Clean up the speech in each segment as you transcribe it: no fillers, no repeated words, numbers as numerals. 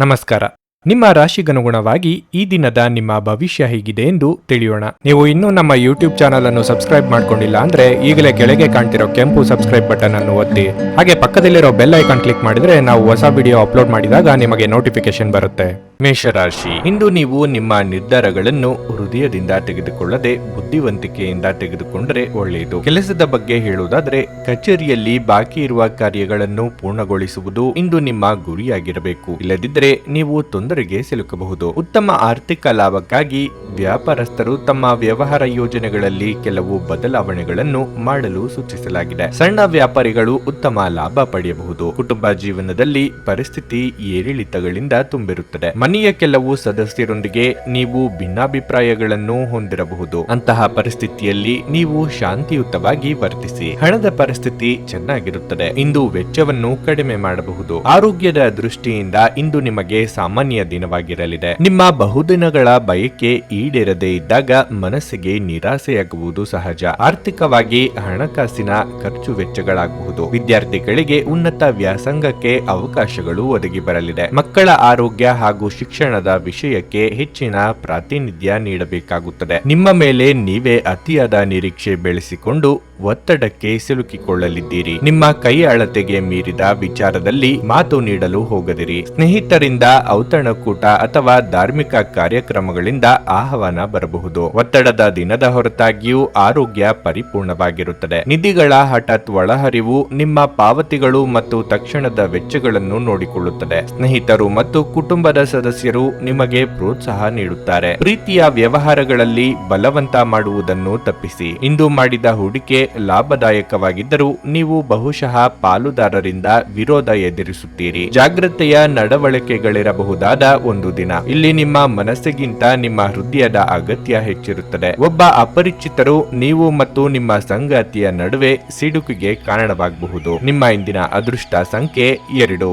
ನಮಸ್ಕಾರ. ನಿಮ್ಮ ರಾಶಿಗನುಗುಣವಾಗಿ ಈ ದಿನದ ನಿಮ್ಮ ಭವಿಷ್ಯ ಹೇಗಿದೆ ಎಂದು ತಿಳಿಯೋಣ. ನೀವು ಇನ್ನೂ ನಮ್ಮ ಯೂಟ್ಯೂಬ್ ಚಾನಲ್ ಅನ್ನು ಸಬ್ಸ್ಕ್ರೈಬ್ ಮಾಡ್ಕೊಂಡಿಲ್ಲ ಅಂದ್ರೆ ಈಗಲೇ ಕೆಳಗೆ ಕಾಣ್ತಿರೋ ಕೆಂಪು ಸಬ್ಸ್ಕ್ರೈಬ್ ಬಟನ್ ಅನ್ನು ಒತ್ತಿ, ಹಾಗೆ ಪಕ್ಕದಲ್ಲಿರೋ ಬೆಲ್ ಐಕಾನ್ ಕ್ಲಿಕ್ ಮಾಡಿದ್ರೆ ನಾವು ಹೊಸ ವಿಡಿಯೋ ಅಪ್ಲೋಡ್ ಮಾಡಿದಾಗ ನಿಮಗೆ ನೋಟಿಫಿಕೇಶನ್ ಬರುತ್ತೆ. ಮೇಷರಾಶಿ, ಇಂದು ನೀವು ನಿಮ್ಮ ನಿರ್ಧಾರಗಳನ್ನು ಹೃದಯದಿಂದ ತೆಗೆದುಕೊಳ್ಳದೆ ಬುದ್ಧಿವಂತಿಕೆಯಿಂದ ತೆಗೆದುಕೊಂಡರೆ ಒಳ್ಳೆಯದು. ಕೆಲಸದ ಬಗ್ಗೆ ಹೇಳುವುದಾದ್ರೆ, ಕಚೇರಿಯಲ್ಲಿ ಬಾಕಿ ಇರುವ ಕಾರ್ಯಗಳನ್ನು ಪೂರ್ಣಗೊಳಿಸುವುದು ಇಂದು ನಿಮ್ಮ ಗುರಿಯಾಗಿರಬೇಕು. ಇಲ್ಲದಿದ್ದರೆ ನೀವು ತೊಂದರೆಗೆ ಸಿಲುಕಬಹುದು. ಉತ್ತಮ ಆರ್ಥಿಕ ಲಾಭಕ್ಕಾಗಿ ವ್ಯಾಪಾರಸ್ಥರು ತಮ್ಮ ವ್ಯವಹಾರ ಯೋಜನೆಗಳಲ್ಲಿ ಕೆಲವು ಬದಲಾವಣೆಗಳನ್ನು ಮಾಡಲು ಸೂಚಿಸಲಾಗಿದೆ. ಸಣ್ಣ ವ್ಯಾಪಾರಿಗಳು ಉತ್ತಮ ಲಾಭ ಪಡೆಯಬಹುದು. ಕುಟುಂಬ ಜೀವನದಲ್ಲಿ ಪರಿಸ್ಥಿತಿ ಏರಿಳಿತಗಳಿಂದ ತುಂಬಿರುತ್ತದೆ. ಮನೆಯ ಕೆಲವು ಸದಸ್ಯರೊಂದಿಗೆ ನೀವು ಭಿನ್ನಾಭಿಪ್ರಾಯಗಳನ್ನು ಹೊಂದಿರಬಹುದು. ಅಂತಹ ಪರಿಸ್ಥಿತಿಯಲ್ಲಿ ನೀವು ಶಾಂತಿಯುತವಾಗಿ ವರ್ತಿಸಿ. ಹಣದ ಪರಿಸ್ಥಿತಿ ಚೆನ್ನಾಗಿರುತ್ತದೆ. ಇಂದು ವೆಚ್ಚವನ್ನು ಕಡಿಮೆ ಮಾಡಬಹುದು. ಆರೋಗ್ಯದ ದೃಷ್ಟಿಯಿಂದ ಇಂದು ನಿಮಗೆ ಸಾಮಾನ್ಯ ದಿನವಾಗಿರಲಿದೆ. ನಿಮ್ಮ ಬಹುದಿನಗಳ ಬಯಕೆ ಈಡೇರದೇ ಇದ್ದಾಗ ಮನಸ್ಸಿಗೆ ನಿರಾಸೆಯಾಗುವುದು ಸಹಜ. ಆರ್ಥಿಕವಾಗಿ ಹಣಕಾಸಿನ ಖರ್ಚು ವೆಚ್ಚಗಳಾಗಬಹುದು. ವಿದ್ಯಾರ್ಥಿಗಳಿಗೆ ಉನ್ನತ ವ್ಯಾಸಂಗಕ್ಕೆ ಅವಕಾಶಗಳು ಒದಗಿ ಬರಲಿದೆ. ಮಕ್ಕಳ ಆರೋಗ್ಯ ಹಾಗೂ ಶಿಕ್ಷಣದ ವಿಷಯಕ್ಕೆ ಹೆಚ್ಚಿನ ಪ್ರಾತಿನಿಧ್ಯ ನೀಡಬೇಕಾಗುತ್ತದೆ. ನಿಮ್ಮ ಮೇಲೆ ನೀವೇ ಅತಿಯಾದ ನಿರೀಕ್ಷೆ ಬೆಳೆಸಿಕೊಂಡು ಒತ್ತಡಕ್ಕೆ ಸಿಲುಕಿಕೊಳ್ಳಲಿದ್ದೀರಿ. ನಿಮ್ಮ ಕೈ ಅಳತೆಗೆ ಮೀರಿದ ವಿಚಾರದಲ್ಲಿ ಮಾತು ನೀಡಲು ಹೋಗದಿರಿ. ಸ್ನೇಹಿತರಿಂದ ಔತಣಕೂಟ ಅಥವಾ ಧಾರ್ಮಿಕ ಕಾರ್ಯಕ್ರಮಗಳಿಂದ ಆಹ್ವಾನ ಬರಬಹುದು. ಒತ್ತಡದ ದಿನದ ಹೊರತಾಗಿಯೂ ಆರೋಗ್ಯ ಪರಿಪೂರ್ಣವಾಗಿರುತ್ತದೆ. ನಿಧಿಗಳ ಹಠಾತ್ ಒಳಹರಿವು ನಿಮ್ಮ ಪಾವತಿಗಳು ಮತ್ತು ತಕ್ಷಣದ ವೆಚ್ಚಗಳನ್ನು ನೋಡಿಕೊಳ್ಳುತ್ತದೆ. ಸ್ನೇಹಿತರು ಮತ್ತು ಕುಟುಂಬದ ಸದಸ್ಯರು ನಿಮಗೆ ಪ್ರೋತ್ಸಾಹ ನೀಡುತ್ತಾರೆ. ಪ್ರೀತಿಯ ವ್ಯವಹಾರಗಳಲ್ಲಿ ಬಲವಂತ ಮಾಡುವುದನ್ನು ತಪ್ಪಿಸಿ. ಇಂದು ಮಾಡಿದ ಹೂಡಿಕೆ ಲಾಭದಾಯಕವಾಗಿದ್ದರೂ ನೀವು ಬಹುಶಃ ಪಾಲುದಾರರಿಂದ ವಿರೋಧ ಎದುರಿಸುತ್ತೀರಿ. ಜಾಗ್ರತೆಯ ನಡವಳಿಕೆಗಳಿರಬಹುದಾದ ಒಂದು ದಿನ. ಇಲ್ಲಿ ನಿಮ್ಮ ಮನಸ್ಸಿಗಿಂತ ನಿಮ್ಮ ಹೃದಯದ ಅಗತ್ಯ ಹೆಚ್ಚಿರುತ್ತದೆ. ಒಬ್ಬ ಅಪರಿಚಿತರು ನೀವು ಮತ್ತು ನಿಮ್ಮ ಸಂಗಾತಿಯ ನಡುವೆ ಸಿಡುಕಿಗೆ ಕಾರಣವಾಗಬಹುದು. ನಿಮ್ಮ ಇಂದಿನ ಅದೃಷ್ಟ ಸಂಖ್ಯೆ 2.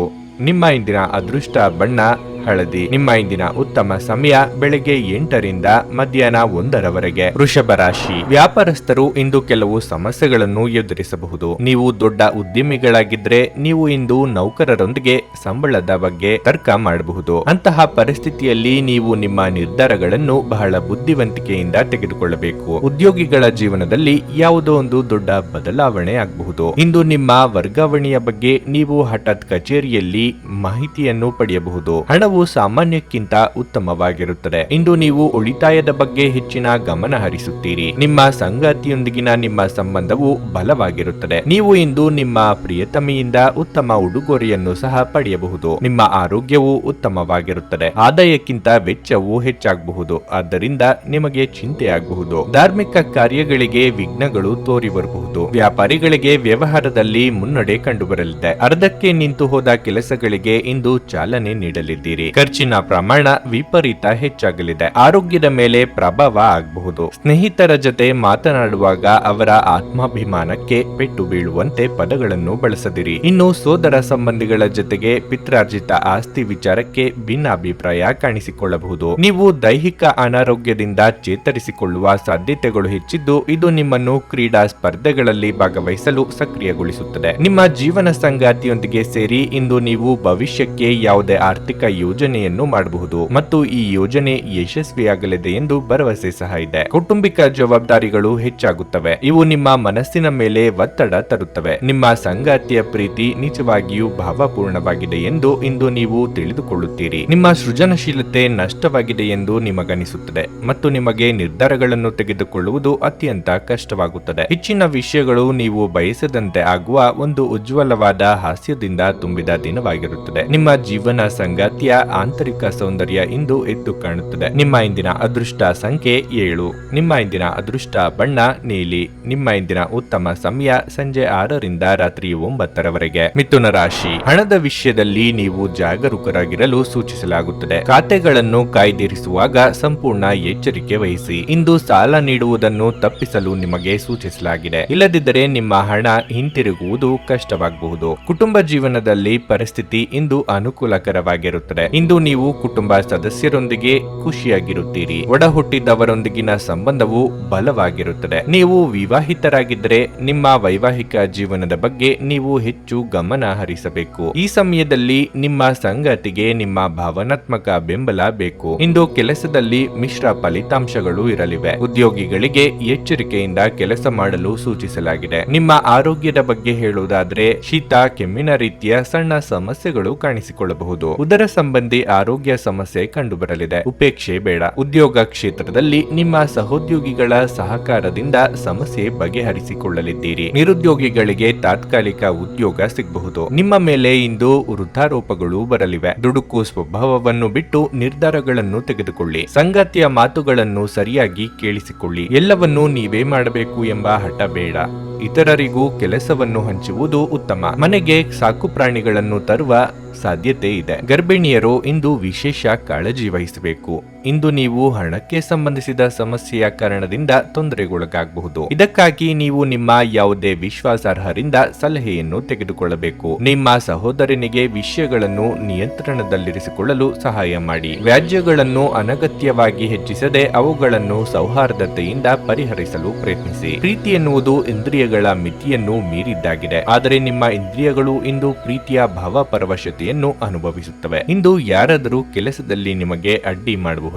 ನಿಮ್ಮ ಇಂದಿನ ಅದೃಷ್ಟ ಬಣ್ಣ ಹಳದಿ. ನಿಮ್ಮ ಇಂದಿನ ಉತ್ತಮ ಸಮಯ ಬೆಳಗ್ಗೆ 8ರಿಂದ ಮಧ್ಯಾಹ್ನ 1ರವರೆಗೆ. ವೃಷಭ ರಾಶಿ, ವ್ಯಾಪಾರಸ್ಥರು ಇಂದು ಕೆಲವು ಸಮಸ್ಯೆಗಳನ್ನು ಎದುರಿಸಬಹುದು. ನೀವು ದೊಡ್ಡ ಉದ್ಯಮಿಗಳಾಗಿದ್ರೆ ನೀವು ಇಂದು ನೌಕರರೊಂದಿಗೆ ಸಂಬಳದ ಬಗ್ಗೆ ತರ್ಕ ಮಾಡಬಹುದು. ಅಂತಹ ಪರಿಸ್ಥಿತಿಯಲ್ಲಿ ನೀವು ನಿಮ್ಮ ನಿರ್ಧಾರಗಳನ್ನು ಬಹಳ ಬುದ್ಧಿವಂತಿಕೆಯಿಂದ ತೆಗೆದುಕೊಳ್ಳಬೇಕು. ಉದ್ಯೋಗಿಗಳ ಜೀವನದಲ್ಲಿ ಯಾವುದೋ ಒಂದು ದೊಡ್ಡ ಬದಲಾವಣೆ ಆಗಬಹುದು. ಇಂದು ನಿಮ್ಮ ವರ್ಗಾವಣೆಯ ಬಗ್ಗೆ ನೀವು ಹಠಾತ್ ಕಚೇರಿಯಲ್ಲಿ ಮಾಹಿತಿಯನ್ನು ಪಡೆಯಬಹುದು. ಹಣವು ಸಾಮಾನ್ಯಕ್ಕಿಂತ ಉತ್ತಮವಾಗಿರುತ್ತದೆ. ಇಂದು ನೀವು ಉಳಿತಾಯದ ಬಗ್ಗೆ ಹೆಚ್ಚಿನ ಗಮನ ಹರಿಸುತ್ತೀರಿ. ನಿಮ್ಮ ಸಂಗಾತಿಯೊಂದಿಗಿನ ನಿಮ್ಮ ಸಂಬಂಧವು ಬಲವಾಗಿರುತ್ತದೆ. ನೀವು ಇಂದು ನಿಮ್ಮ ಪ್ರಿಯತಮೆಯಿಂದ ಉತ್ತಮ ಉಡುಗೊರೆಯನ್ನು ಸಹ ಪಡೆಯಬಹುದು. ನಿಮ್ಮ ಆರೋಗ್ಯವು ಉತ್ತಮವಾಗಿರುತ್ತದೆ. ಆದಾಯಕ್ಕಿಂತ ವೆಚ್ಚವು ಹೆಚ್ಚಾಗಬಹುದು. ಆದ್ದರಿಂದ ನಿಮಗೆ ಚಿಂತೆಯಾಗಬಹುದು. ಧಾರ್ಮಿಕ ಕಾರ್ಯಗಳಿಗೆ ವಿಘ್ನಗಳು ತೋರಿ ಬರಬಹುದು. ವ್ಯಾಪಾರಿಗಳಿಗೆ ವ್ಯವಹಾರದಲ್ಲಿ ಮುನ್ನಡೆ ಕಂಡುಬರಲಿದೆ. ಅರ್ಧಕ್ಕೆ ನಿಂತು ಹೋದ ಕೆಲಸಗಳಿಗೆ ಇಂದು ಚಾಲನೆ ನೀಡಲಿದ್ದೀರಿ. ಖರ್ಚಿನ ಪ್ರಮಾಣ ವಿಪರೀತ ಹೆಚ್ಚಾಗಲಿದೆ. ಆರೋಗ್ಯದ ಮೇಲೆ ಪ್ರಭಾವ ಆಗಬಹುದು. ಸ್ನೇಹಿತರ ಜೊತೆ ಮಾತನಾಡುವಾಗ ಅವರ ಆತ್ಮಾಭಿಮಾನಕ್ಕೆ ಪೆಟ್ಟು ಬೀಳುವಂತೆ ಪದಗಳನ್ನು ಬಳಸದಿರಿ. ಇನ್ನು ಸೋದರ ಸಂಬಂಧಿಗಳ ಜೊತೆಗೆ ಪಿತ್ರಾರ್ಜಿತ ಆಸ್ತಿ ವಿಚಾರಕ್ಕೆ ಭಿನ್ನಾಭಿಪ್ರಾಯ ಕಾಣಿಸಿಕೊಳ್ಳಬಹುದು. ನೀವು ದೈಹಿಕ ಅನಾರೋಗ್ಯದಿಂದ ಚೇತರಿಸಿಕೊಳ್ಳುವ ಸಾಧ್ಯತೆಗಳು ಹೆಚ್ಚಿದ್ದು ಇದು ನಿಮ್ಮನ್ನು ಕ್ರೀಡಾ ಸ್ಪರ್ಧೆಗಳಲ್ಲಿ ಭಾಗವಹಿಸಲು ಸಕ್ರಿಯಗೊಳಿಸುತ್ತದೆ. ನಿಮ್ಮ ಜೀವನ ಸಂಗಾತಿಯೊಂದಿಗೆ ಸೇರಿ ಇಂದು ನೀವು ಭವಿಷ್ಯಕ್ಕೆ ಯಾವುದೇ ಆರ್ಥಿಕ ಯೋಜನೆಯನ್ನು ಮಾಡಬಹುದು ಮತ್ತು ಈ ಯೋಜನೆ ಯಶಸ್ವಿಯಾಗಲಿದೆ ಎಂದು ಭರವಸೆ ಸಹ ಇದೆ. ಕೌಟುಂಬಿಕ ಜವಾಬ್ದಾರಿಗಳು ಹೆಚ್ಚಾಗುತ್ತವೆ. ಇವು ನಿಮ್ಮ ಮನಸ್ಸಿನ ಮೇಲೆ ಒತ್ತಡ ತರುತ್ತವೆ. ನಿಮ್ಮ ಸಂಗಾತಿಯ ಪ್ರೀತಿ ನಿಜವಾಗಿಯೂ ಭಾವಪೂರ್ಣವಾಗಿದೆ ಎಂದು ಇಂದು ನೀವು ತಿಳಿದುಕೊಳ್ಳುತ್ತೀರಿ. ನಿಮ್ಮ ಸೃಜನಶೀಲತೆ ನಷ್ಟವಾಗಿದೆ ಎಂದು ನಿಮಗನಿಸುತ್ತದೆ ಮತ್ತು ನಿಮಗೆ ನಿರ್ಧಾರಗಳನ್ನು ತೆಗೆದುಕೊಳ್ಳುವುದು ಅತ್ಯಂತ ಕಷ್ಟವಾಗುತ್ತದೆ. ಹೆಚ್ಚಿನ ವಿಷಯಗಳು ನೀವು ಬಯಸದಂತೆ ಆಗುವ ಒಂದು ಉಜ್ವಲವಾದ ಹಾಸ್ಯದಿಂದ ತುಂಬಿದ ದಿನವಾಗಿರುತ್ತದೆ. ನಿಮ್ಮ ಜೀವನ ಸಂಗಾತಿಯ ಆಂತರಿಕ ಸೌಂದರ್ಯ ಇಂದು ಎದ್ದು ಕಾಣುತ್ತದೆ. ನಿಮ್ಮ ಇಂದಿನ ಅದೃಷ್ಟ ಸಂಖ್ಯೆ 7. ನಿಮ್ಮ ಇಂದಿನ ಅದೃಷ್ಟ ಬಣ್ಣ ನೀಲಿ. ನಿಮ್ಮ ಇಂದಿನ ಉತ್ತಮ ಸಮಯ ಸಂಜೆ 6ರಿಂದ ರಾತ್ರಿ 9ರವರೆಗೆ. ಮಿಥುನ ರಾಶಿ, ಹಣದ ವಿಷಯದಲ್ಲಿ ನೀವು ಜಾಗರೂಕರಾಗಿರಲು ಸೂಚಿಸಲಾಗುತ್ತದೆ. ಖಾತೆಗಳನ್ನು ಕಾಯ್ದಿರಿಸುವಾಗ ಸಂಪೂರ್ಣ ಎಚ್ಚರಿಕೆ ವಹಿಸಿ. ಇಂದು ಸಾಲ ನೀಡುವುದನ್ನು ತಪ್ಪಿಸಲು ನಿಮಗೆ ಸೂಚಿಸಲಾಗಿದೆ. ಇಲ್ಲದಿದ್ದರೆ ನಿಮ್ಮ ಹಣ ಹಿಂತಿರುಗುವುದು ಕಷ್ಟವಾಗಬಹುದು. ಕುಟುಂಬ ಜೀವನದಲ್ಲಿ ಪರಿಸ್ಥಿತಿ ಇಂದು ಅನುಕೂಲಕರವಾಗಿರುತ್ತದೆ. ಇಂದು ನೀವು ಕುಟುಂಬ ಸದಸ್ಯರೊಂದಿಗೆ ಖುಷಿಯಾಗಿರುತ್ತೀರಿ. ಒಡ ಹುಟ್ಟಿದವರೊಂದಿಗಿನ ಸಂಬಂಧವು ಬಲವಾಗಿರುತ್ತದೆ. ನೀವು ವಿವಾಹಿತರಾಗಿದ್ದರೆ ನಿಮ್ಮ ವೈವಾಹಿಕ ಜೀವನದ ಬಗ್ಗೆ ನೀವು ಹೆಚ್ಚು ಗಮನ ಹರಿಸಬೇಕು. ಈ ಸಮಯದಲ್ಲಿ ನಿಮ್ಮ ಸಂಗಾತಿಗೆ ನಿಮ್ಮ ಭಾವನಾತ್ಮಕ ಬೆಂಬಲ ಬೇಕು. ಇಂದು ಕೆಲಸದಲ್ಲಿ ಮಿಶ್ರ ಫಲಿತಾಂಶಗಳು ಇರಲಿವೆ. ಉದ್ಯೋಗಿಗಳಿಗೆ ಎಚ್ಚರಿಕೆಯಿಂದ ಕೆಲಸ ಮಾಡಲು ಸೂಚಿಸಲಾಗಿದೆ. ನಿಮ್ಮ ಆರೋಗ್ಯದ ಬಗ್ಗೆ ಹೇಳುವುದಾದ್ರೆ ಶೀತ, ಕೆಮ್ಮಿನ ರೀತಿಯ ಸಣ್ಣ ಸಮಸ್ಯೆಗಳು ಕಾಣಿಸಿಕೊಳ್ಳಬಹುದು. ಉದರ ಸಂಬಂಧಿ ಆರೋಗ್ಯ ಸಮಸ್ಯೆ ಕಂಡುಬರಲಿದೆ. ಉಪೇಕ್ಷೆ ಬೇಡ. ಉದ್ಯೋಗ ಕ್ಷೇತ್ರದಲ್ಲಿ ನಿಮ್ಮ ಸಹೋದ್ಯೋಗಿಗಳ ಸಹಕಾರದಿಂದ ಸಮಸ್ಯೆ ಬಗೆಹರಿಸಿಕೊಳ್ಳಲಿದ್ದೀರಿ. ನಿರುದ್ಯೋಗಿಗಳಿಗೆ ತಾತ್ಕಾಲಿಕ ಉದ್ಯೋಗ ಸಿಗಬಹುದು. ನಿಮ್ಮ ಮೇಲೆ ಇಂದು ವೃದ್ಧಾರೋಪಗಳು ಬರಲಿವೆ. ದುಡುಕು ಸ್ವಭಾವವನ್ನು ಬಿಟ್ಟು ನಿರ್ಧಾರಗಳನ್ನು ತೆಗೆದುಕೊಳ್ಳಿ. ಸಂಗಾತಿಯ ಮಾತುಗಳನ್ನು ಸರಿಯಾಗಿ ಕೇಳಿಸಿಕೊಳ್ಳಿ. ಎಲ್ಲವನ್ನೂ ನೀವೇ ಮಾಡಬೇಕು ಎಂಬ ಹಠ ಬೇಡ. ಇತರರಿಗೂ ಕೆಲಸವನ್ನು ಹಂಚುವುದು ಉತ್ತಮ. ಮನೆಗೆ ಸಾಕು ಪ್ರಾಣಿಗಳನ್ನು ತರುವ ಸಾಧ್ಯತೆ ಇದೆ. ಗರ್ಭಿಣಿಯರು ಇಂದು ವಿಶೇಷ ಕಾಳಜಿ ವಹಿಸಬೇಕು. ಇಂದು ನೀವು ಹಣಕ್ಕೆ ಸಂಬಂಧಿಸಿದ ಸಮಸ್ಯೆಯ ಕಾರಣದಿಂದ ತೊಂದರೆಗೊಳಗಾಗಬಹುದು. ಇದಕ್ಕಾಗಿ ನೀವು ನಿಮ್ಮ ಯಾವುದೇ ವಿಶ್ವಾಸಾರ್ಹರಿಂದ ಸಲಹೆಯನ್ನು ತೆಗೆದುಕೊಳ್ಳಬೇಕು. ನಿಮ್ಮ ಸಹೋದರನಿಗೆ ವಿಷಯಗಳನ್ನು ನಿಯಂತ್ರಣದಲ್ಲಿರಿಸಿಕೊಳ್ಳಲು ಸಹಾಯ ಮಾಡಿ. ವ್ಯಾಜ್ಯಗಳನ್ನು ಅನಗತ್ಯವಾಗಿ ಹೆಚ್ಚಿಸದೆ ಅವುಗಳನ್ನು ಸೌಹಾರ್ದತೆಯಿಂದ ಪರಿಹರಿಸಲು ಪ್ರಯತ್ನಿಸಿ. ಪ್ರೀತಿ ಎನ್ನುವುದು ಇಂದ್ರಿಯಗಳ ಮಿತಿಯನ್ನು ಮೀರಿದ್ದಾಗಿದೆ. ಆದರೆ ನಿಮ್ಮ ಇಂದ್ರಿಯಗಳು ಇಂದು ಪ್ರೀತಿಯ ಭಾವಪರವಶತೆಯನ್ನು ಅನುಭವಿಸುತ್ತವೆ. ಇಂದು ಯಾರಾದರೂ ಕೆಲಸದಲ್ಲಿ ನಿಮಗೆ ಅಡ್ಡಿ ಮಾಡಬಹುದು.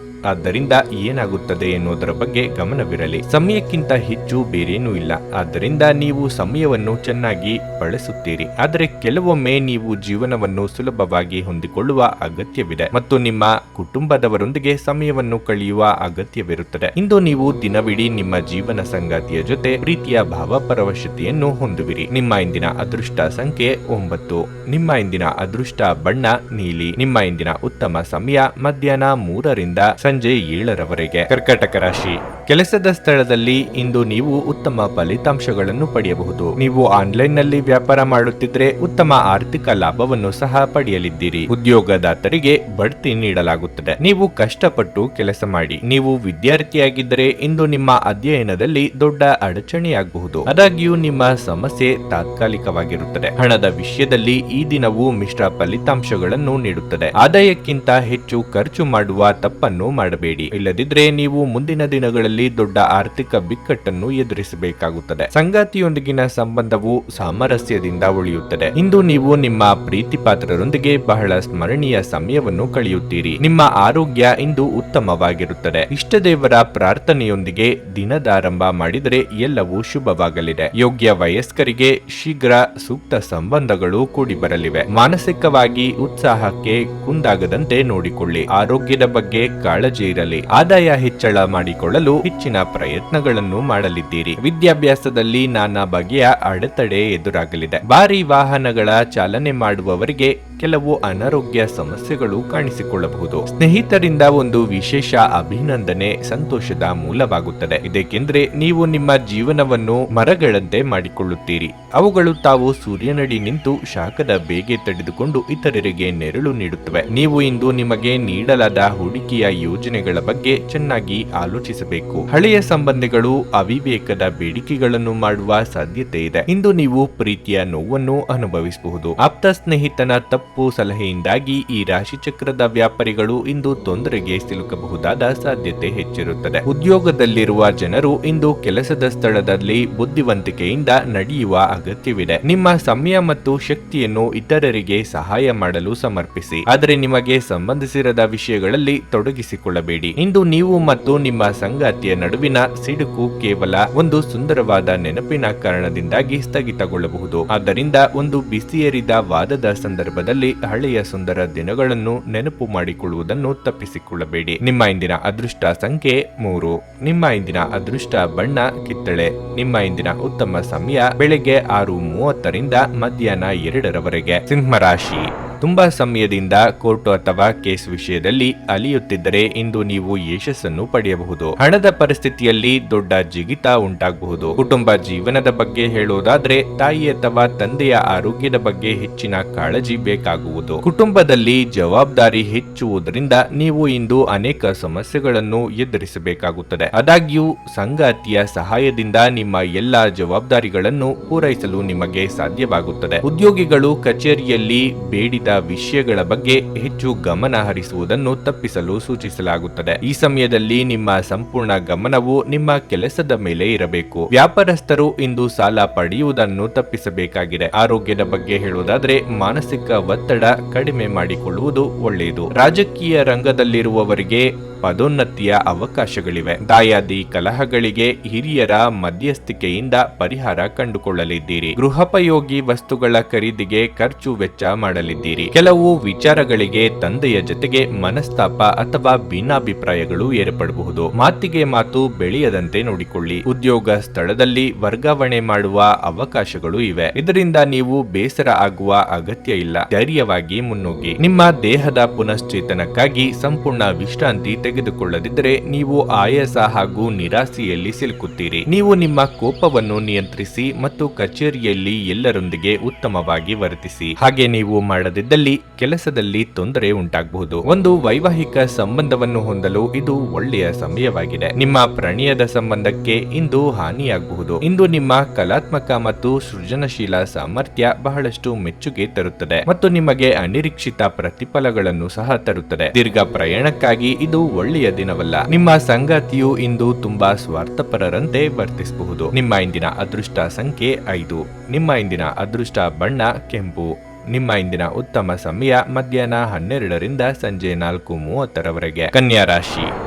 ಆದ್ದರಿಂದ ಏನಾಗುತ್ತದೆ ಎನ್ನುವುದರ ಬಗ್ಗೆ ಗಮನವಿರಲಿ. ಸಮಯಕ್ಕಿಂತ ಹೆಚ್ಚು ಬೇರೇನೂ ಇಲ್ಲ. ಆದ್ದರಿಂದ ನೀವು ಸಮಯವನ್ನು ಚೆನ್ನಾಗಿ ಬಳಸುತ್ತೀರಿ. ಆದರೆ ಕೆಲವೊಮ್ಮೆ ನೀವು ಜೀವನವನ್ನು ಸುಲಭವಾಗಿ ಹೊಂದಿಕೊಳ್ಳುವ ಅಗತ್ಯವಿದೆ ಮತ್ತು ನಿಮ್ಮ ಕುಟುಂಬದವರೊಂದಿಗೆ ಸಮಯವನ್ನು ಕಳೆಯುವ ಅಗತ್ಯವಿರುತ್ತದೆ. ಇಂದು ನೀವು ದಿನವಿಡೀ ನಿಮ್ಮ ಜೀವನ ಸಂಗಾತಿಯ ಜೊತೆ ಪ್ರೀತಿಯ ಭಾವಪರವಶತೆಯನ್ನು ಹೊಂದುವಿರಿ. ನಿಮ್ಮ ಇಂದಿನ ಅದೃಷ್ಟ ಸಂಖ್ಯೆ 9. ನಿಮ್ಮ ಇಂದಿನ ಅದೃಷ್ಟ ಬಣ್ಣ ನೀಲಿ. ನಿಮ್ಮ ಇಂದಿನ ಉತ್ತಮ ಸಮಯ ಮಧ್ಯಾಹ್ನ 3 ರಿಂದ ಸಂಜೆ 7 ಕರ್ಕಾಟಕ ರಾಶಿ. ಕೆಲಸದ ಸ್ಥಳದಲ್ಲಿ ಇಂದು ನೀವು ಉತ್ತಮ ಫಲಿತಾಂಶಗಳನ್ನು ಪಡೆಯಬಹುದು. ನೀವು ಆನ್ಲೈನ್ ನಲ್ಲಿ ವ್ಯಾಪಾರ ಮಾಡುತ್ತಿದ್ರೆ ಉತ್ತಮ ಆರ್ಥಿಕ ಲಾಭವನ್ನು ಸಹ ಪಡೆಯಲಿದ್ದೀರಿ. ಉದ್ಯೋಗದಾತರಿಗೆ ಬಡ್ತಿ ನೀಡಲಾಗುತ್ತದೆ. ನೀವು ಕಷ್ಟಪಟ್ಟು ಕೆಲಸ ಮಾಡಿ. ನೀವು ವಿದ್ಯಾರ್ಥಿಯಾಗಿದ್ದರೆ ಇಂದು ನಿಮ್ಮ ಅಧ್ಯಯನದಲ್ಲಿ ದೊಡ್ಡ ಅಡಚಣೆಯಾಗಬಹುದು. ಆದಾಗ್ಯೂ ನಿಮ್ಮ ಸಮಸ್ಯೆ ತಾತ್ಕಾಲಿಕವಾಗಿರುತ್ತದೆ. ಹಣದ ವಿಷಯದಲ್ಲಿ ಈ ದಿನವು ಮಿಶ್ರ ಫಲಿತಾಂಶಗಳನ್ನು ನೀಡುತ್ತದೆ. ಆದಾಯಕ್ಕಿಂತ ಹೆಚ್ಚು ಖರ್ಚು ಮಾಡುವ ತಪ್ಪನ್ನು ಮಾಡಬೇಡಿ. ಇಲ್ಲದಿದ್ರೆ ನೀವು ಮುಂದಿನ ದಿನಗಳಲ್ಲಿ ದೊಡ್ಡ ಆರ್ಥಿಕ ಬಿಕ್ಕಟ್ಟನ್ನು ಎದುರಿಸಬೇಕಾಗುತ್ತದೆ. ಸಂಗಾತಿಯೊಂದಿಗಿನ ಸಂಬಂಧವು ಸಾಮರಸ್ಯದಿಂದ ಉಳಿಯುತ್ತದೆ. ಇಂದು ನೀವು ನಿಮ್ಮ ಪ್ರೀತಿ ಪಾತ್ರರೊಂದಿಗೆ ಬಹಳ ಸ್ಮರಣೀಯ ಸಮಯವನ್ನು ಕಳೆಯುತ್ತೀರಿ. ನಿಮ್ಮ ಆರೋಗ್ಯ ಇಂದು ಉತ್ತಮವಾಗಿರುತ್ತದೆ. ಇಷ್ಟ ದೇವರ ಪ್ರಾರ್ಥನೆಯೊಂದಿಗೆ ದಿನದಾರಂಭ ಮಾಡಿದರೆ ಎಲ್ಲವೂ ಶುಭವಾಗಲಿದೆ. ಯೋಗ್ಯ ವಯಸ್ಕರಿಗೆ ಶೀಘ್ರ ಸೂಕ್ತ ಸಂಬಂಧಗಳು ಕೂಡಿ ಬರಲಿವೆ. ಮಾನಸಿಕವಾಗಿ ಉತ್ಸಾಹಕ್ಕೆ ಕುಂದಾಗದಂತೆ ನೋಡಿಕೊಳ್ಳಿ. ಆರೋಗ್ಯದ ಬಗ್ಗೆ ಕಾಳಜಿ ಇರಲಿ. ಆದಾಯ ಹೆಚ್ಚಳ ಮಾಡಿಕೊಳ್ಳಲು ಹೆಚ್ಚಿನ ಪ್ರಯತ್ನಗಳನ್ನು ಮಾಡಲಿದ್ದೀರಿ. ವಿದ್ಯಾಭ್ಯಾಸದಲ್ಲಿ ನಾನಾ ಬಗೆಯ ಅಡೆತಡೆ ಎದುರಾಗಲಿದೆ. ಭಾರಿ ವಾಹನಗಳ ಚಾಲನೆ ಮಾಡುವವರಿಗೆ ಕೆಲವು ಅನಾರೋಗ್ಯ ಸಮಸ್ಯೆಗಳು ಕಾಣಿಸಿಕೊಳ್ಳಬಹುದು. ಸ್ನೇಹಿತರಿಂದ ಒಂದು ವಿಶೇಷ ಅಭಿನಂದನೆ ಸಂತೋಷದ ಮೂಲವಾಗುತ್ತದೆ. ಇದಕ್ಕೆಂದ್ರೆ ನೀವು ನಿಮ್ಮ ಜೀವನವನ್ನು ಮರಗಳಂತೆ ಮಾಡಿಕೊಳ್ಳುತ್ತೀರಿ. ಅವುಗಳು ತಾವು ಸೂರ್ಯನಡಿ ನಿಂತು ಶಾಖದ ಬೇಗೆ ತಡೆದುಕೊಂಡು ಇತರರಿಗೆ ನೆರಳು ನೀಡುತ್ತವೆ. ನೀವು ಇಂದು ನಿಮಗೆ ನೀಡಲಾದ ಹೂಡಿಕೆಯ ಯೋಜನೆಗಳ ಬಗ್ಗೆ ಚೆನ್ನಾಗಿ ಆಲೋಚಿಸಬೇಕು. ಹಳೆಯ ಸಂಬಂಧಿಗಳು ಅವಿವೇಕದ ಬೇಡಿಕೆಗಳನ್ನು ಮಾಡುವ ಸಾಧ್ಯತೆ ಇದೆ. ಇಂದು ನೀವು ಪ್ರೀತಿಯ ನೋವನ್ನು ಅನುಭವಿಸಬಹುದು. ಆಪ್ತ ಸ್ನೇಹಿತನ ತಪ್ಪು ಸಲಹೆಯಿಂದಾಗಿ ಈ ರಾಶಿ ಚಕ್ರದ ವ್ಯಾಪಾರಿಗಳು ಇಂದು ತೊಂದರೆಗೆ ಸಿಲುಕಬಹುದಾದ ಸಾಧ್ಯತೆ ಹೆಚ್ಚಿರುತ್ತದೆ. ಉದ್ಯೋಗದಲ್ಲಿರುವ ಜನರು ಇಂದು ಕೆಲಸದ ಸ್ಥಳದಲ್ಲಿ ಬುದ್ಧಿವಂತಿಕೆಯಿಂದ ನಡೆಯುವ ಅಗತ್ಯವಿದೆ. ನಿಮ್ಮ ಸಮಯ ಮತ್ತು ಶಕ್ತಿಯನ್ನು ಇತರರಿಗೆ ಸಹಾಯ ಮಾಡಲು ಸಮರ್ಪಿಸಿ. ಆದರೆ ನಿಮಗೆ ಸಂಬಂಧಿಸಿರದ ವಿಷಯಗಳಲ್ಲಿ ತೊಡಗಿಸಿಕೊಳ್ಳಬೇಡಿ. ಇಂದು ನೀವು ಮತ್ತು ನಿಮ್ಮ ಸಂಗಾತಿಯ ನಡುವಿನ ಸಿಡುಕು ಕೇವಲ ಒಂದು ಸುಂದರವಾದ ನೆನಪಿನ ಕಾರಣದಿಂದಾಗಿ ಸ್ಥಗಿತಗೊಳ್ಳಬಹುದು. ಆದ್ದರಿಂದ ಒಂದು ಬಿಸಿಯೇರಿದ ವಾದದ ಸಂದರ್ಭದಲ್ಲಿ ಹಳೆಯ ಸುಂದರ ದಿನಗಳನ್ನು ನೆನಪು ಮಾಡಿಕೊಳ್ಳುವುದನ್ನು ತಪ್ಪಿಸಿಕೊಳ್ಳಬೇಡಿ. ನಿಮ್ಮ ಇಂದಿನ ಅದೃಷ್ಟ ಸಂಖ್ಯೆ 3. ನಿಮ್ಮ ಇಂದಿನ ಅದೃಷ್ಟ ಬಣ್ಣ ಕಿತ್ತಳೆ. ನಿಮ್ಮ ಇಂದಿನ ಉತ್ತಮ ಸಮಯ ಬೆಳಗ್ಗೆ 6:30 ರಿಂದ ಮಧ್ಯಾಹ್ನ 2 ಸಿಂಹರಾಶಿ. ತುಂಬಾ ಸಮಯದಿಂದ ಕೋರ್ಟ್ ಅಥವಾ ಕೇಸ್ ವಿಷಯದಲ್ಲಿ ಅಲಿಯುತ್ತಿದ್ದರೆ ಇಂದು ನೀವು ಯಶಸ್ಸನ್ನು ಪಡೆಯಬಹುದು. ಹಣದ ಪರಿಸ್ಥಿತಿಯಲ್ಲಿ ದೊಡ್ಡ ಜಿಗಿತ ಉಂಟಾಗಬಹುದು. ಕುಟುಂಬ ಜೀವನದ ಬಗ್ಗೆ ಹೇಳುವುದಾದ್ರೆ ತಾಯಿ ಅಥವಾ ತಂದೆಯ ಆರೋಗ್ಯದ ಬಗ್ಗೆ ಹೆಚ್ಚಿನ ಕಾಳಜಿ ಬೇಕಾಗುವುದು. ಕುಟುಂಬದಲ್ಲಿ ಜವಾಬ್ದಾರಿ ಹೆಚ್ಚುವುದರಿಂದ ನೀವು ಇಂದು ಅನೇಕ ಸಮಸ್ಯೆಗಳನ್ನು ಎದುರಿಸಬೇಕಾಗುತ್ತದೆ. ಆದಾಗ್ಯೂ ಸಂಗಾತಿಯ ಸಹಾಯದಿಂದ ನಿಮ್ಮ ಎಲ್ಲಾ ಜವಾಬ್ದಾರಿಗಳನ್ನು ಪೂರೈಸಲು ನಿಮಗೆ ಸಾಧ್ಯವಾಗುತ್ತದೆ. ಉದ್ಯೋಗಿಗಳು ಕಚೇರಿಯಲ್ಲಿ ಬೇಡಿದ ಸಂಬಂಧಿತ ವಿಷಯಗಳ ಬಗ್ಗೆ ಹೆಚ್ಚು ಗಮನ ಹರಿಸುವುದನ್ನು ತಪ್ಪಿಸಲು ಸೂಚಿಸಲಾಗುತ್ತದೆ. ಈ ಸಮಯದಲ್ಲಿ ನಿಮ್ಮ ಸಂಪೂರ್ಣ ಗಮನವು ನಿಮ್ಮ ಕೆಲಸದ ಮೇಲೆ ಇರಬೇಕು. ವ್ಯಾಪಾರಸ್ಥರು ಇಂದು ಸಾಲ ಪಡೆಯುವುದನ್ನು ತಪ್ಪಿಸಬೇಕಾಗಿದೆ. ಆರೋಗ್ಯದ ಬಗ್ಗೆ ಹೇಳುವುದಾದ್ರೆ ಮಾನಸಿಕ ಒತ್ತಡ ಕಡಿಮೆ ಮಾಡಿಕೊಳ್ಳುವುದು ಒಳ್ಳೆಯದು. ರಾಜಕೀಯ ರಂಗದಲ್ಲಿರುವವರಿಗೆ ಪದೋನ್ನತಿಯ ಅವಕಾಶಗಳಿವೆ. ದಾಯಾದಿ ಕಲಹಗಳಿಗೆ ಹಿರಿಯರ ಮಧ್ಯಸ್ಥಿಕೆಯಿಂದ ಪರಿಹಾರ ಕಂಡುಕೊಳ್ಳಲಿದ್ದೀರಿ. ಗೃಹೋಪಯೋಗಿ ವಸ್ತುಗಳ ಖರೀದಿಗೆ ಖರ್ಚು ವೆಚ್ಚ ಮಾಡಲಿದ್ದೀರಿ. ಕೆಲವು ವಿಚಾರಗಳಿಗೆ ತಂದೆಯ ಜೊತೆಗೆ ಮನಸ್ತಾಪ ಅಥವಾ ಭಿನ್ನಾಭಿಪ್ರಾಯಗಳು ಏರ್ಪಡಬಹುದು. ಮಾತಿಗೆ ಮಾತು ಬೆಳೆಯದಂತೆ ನೋಡಿಕೊಳ್ಳಿ. ಉದ್ಯೋಗ ಸ್ಥಳದಲ್ಲಿ ವರ್ಗಾವಣೆ ಮಾಡುವ ಅವಕಾಶಗಳು ಇವೆ. ಇದರಿಂದ ನೀವು ಬೇಸರ ಆಗುವ ಅಗತ್ಯ ಇಲ್ಲ. ಧೈರ್ಯವಾಗಿ ಮುನ್ನುಗ್ಗಿ. ನಿಮ್ಮ ದೇಹದ ಪುನಶ್ಚೇತನಕ್ಕಾಗಿ ಸಂಪೂರ್ಣ ವಿಶ್ರಾಂತಿ ತೆಗೆದುಕೊಳ್ಳದಿದ್ದರೆ ನೀವು ಆಯಾಸ ಹಾಗೂ ನಿರಾಸೆಯಲ್ಲಿ ಸಿಲುಕುತ್ತೀರಿ. ನೀವು ನಿಮ್ಮ ಕೋಪವನ್ನು ನಿಯಂತ್ರಿಸಿ ಮತ್ತು ಕಚೇರಿಯಲ್ಲಿ ಎಲ್ಲರೊಂದಿಗೆ ಉತ್ತಮವಾಗಿ ವರ್ತಿಸಿ. ಹಾಗೆ ನೀವು ಮಾಡದಿದ್ದಲ್ಲಿ ಕೆಲಸದಲ್ಲಿ ತೊಂದರೆ ಉಂಟಾಗಬಹುದು. ಒಂದು ವೈವಾಹಿಕ ಸಂಬಂಧವನ್ನು ಹೊಂದಲು ಇದು ಒಳ್ಳೆಯ ಸಮಯವಾಗಿದೆ. ನಿಮ್ಮ ಪ್ರಣಯದ ಸಂಬಂಧಕ್ಕೆ ಇಂದು ಹಾನಿಯಾಗಬಹುದು. ಇಂದು ನಿಮ್ಮ ಕಲಾತ್ಮಕ ಮತ್ತು ಸೃಜನಶೀಲ ಸಾಮರ್ಥ್ಯ ಬಹಳಷ್ಟು ಮೆಚ್ಚುಗೆ ತರುತ್ತದೆ ಮತ್ತು ನಿಮಗೆ ಅನಿರೀಕ್ಷಿತ ಪ್ರತಿಫಲಗಳನ್ನು ಸಹ ತರುತ್ತದೆ. ದೀರ್ಘ ಪ್ರಯಾಣಕ್ಕಾಗಿ ಇದು ಒಳ್ಳೆಯ ದಿನವಲ್ಲ. ನಿಮ್ಮ ಸಂಗಾತಿಯು ಇಂದು ತುಂಬಾ ಸ್ವಾರ್ಥಪರರಂತೆ ವರ್ತಿಸಬಹುದು. ನಿಮ್ಮ ಇಂದಿನ ಅದೃಷ್ಟ ಸಂಖ್ಯೆ 5. ನಿಮ್ಮ ಇಂದಿನ ಅದೃಷ್ಟ ಬಣ್ಣ ಕೆಂಪು. ನಿಮ್ಮ ಇಂದಿನ ಉತ್ತಮ ಸಮಯ ಮಧ್ಯಾಹ್ನ 12ರಿಂದ ಸಂಜೆ 4:30ರವರೆಗೆ. ಕನ್ಯಾ ರಾಶಿ.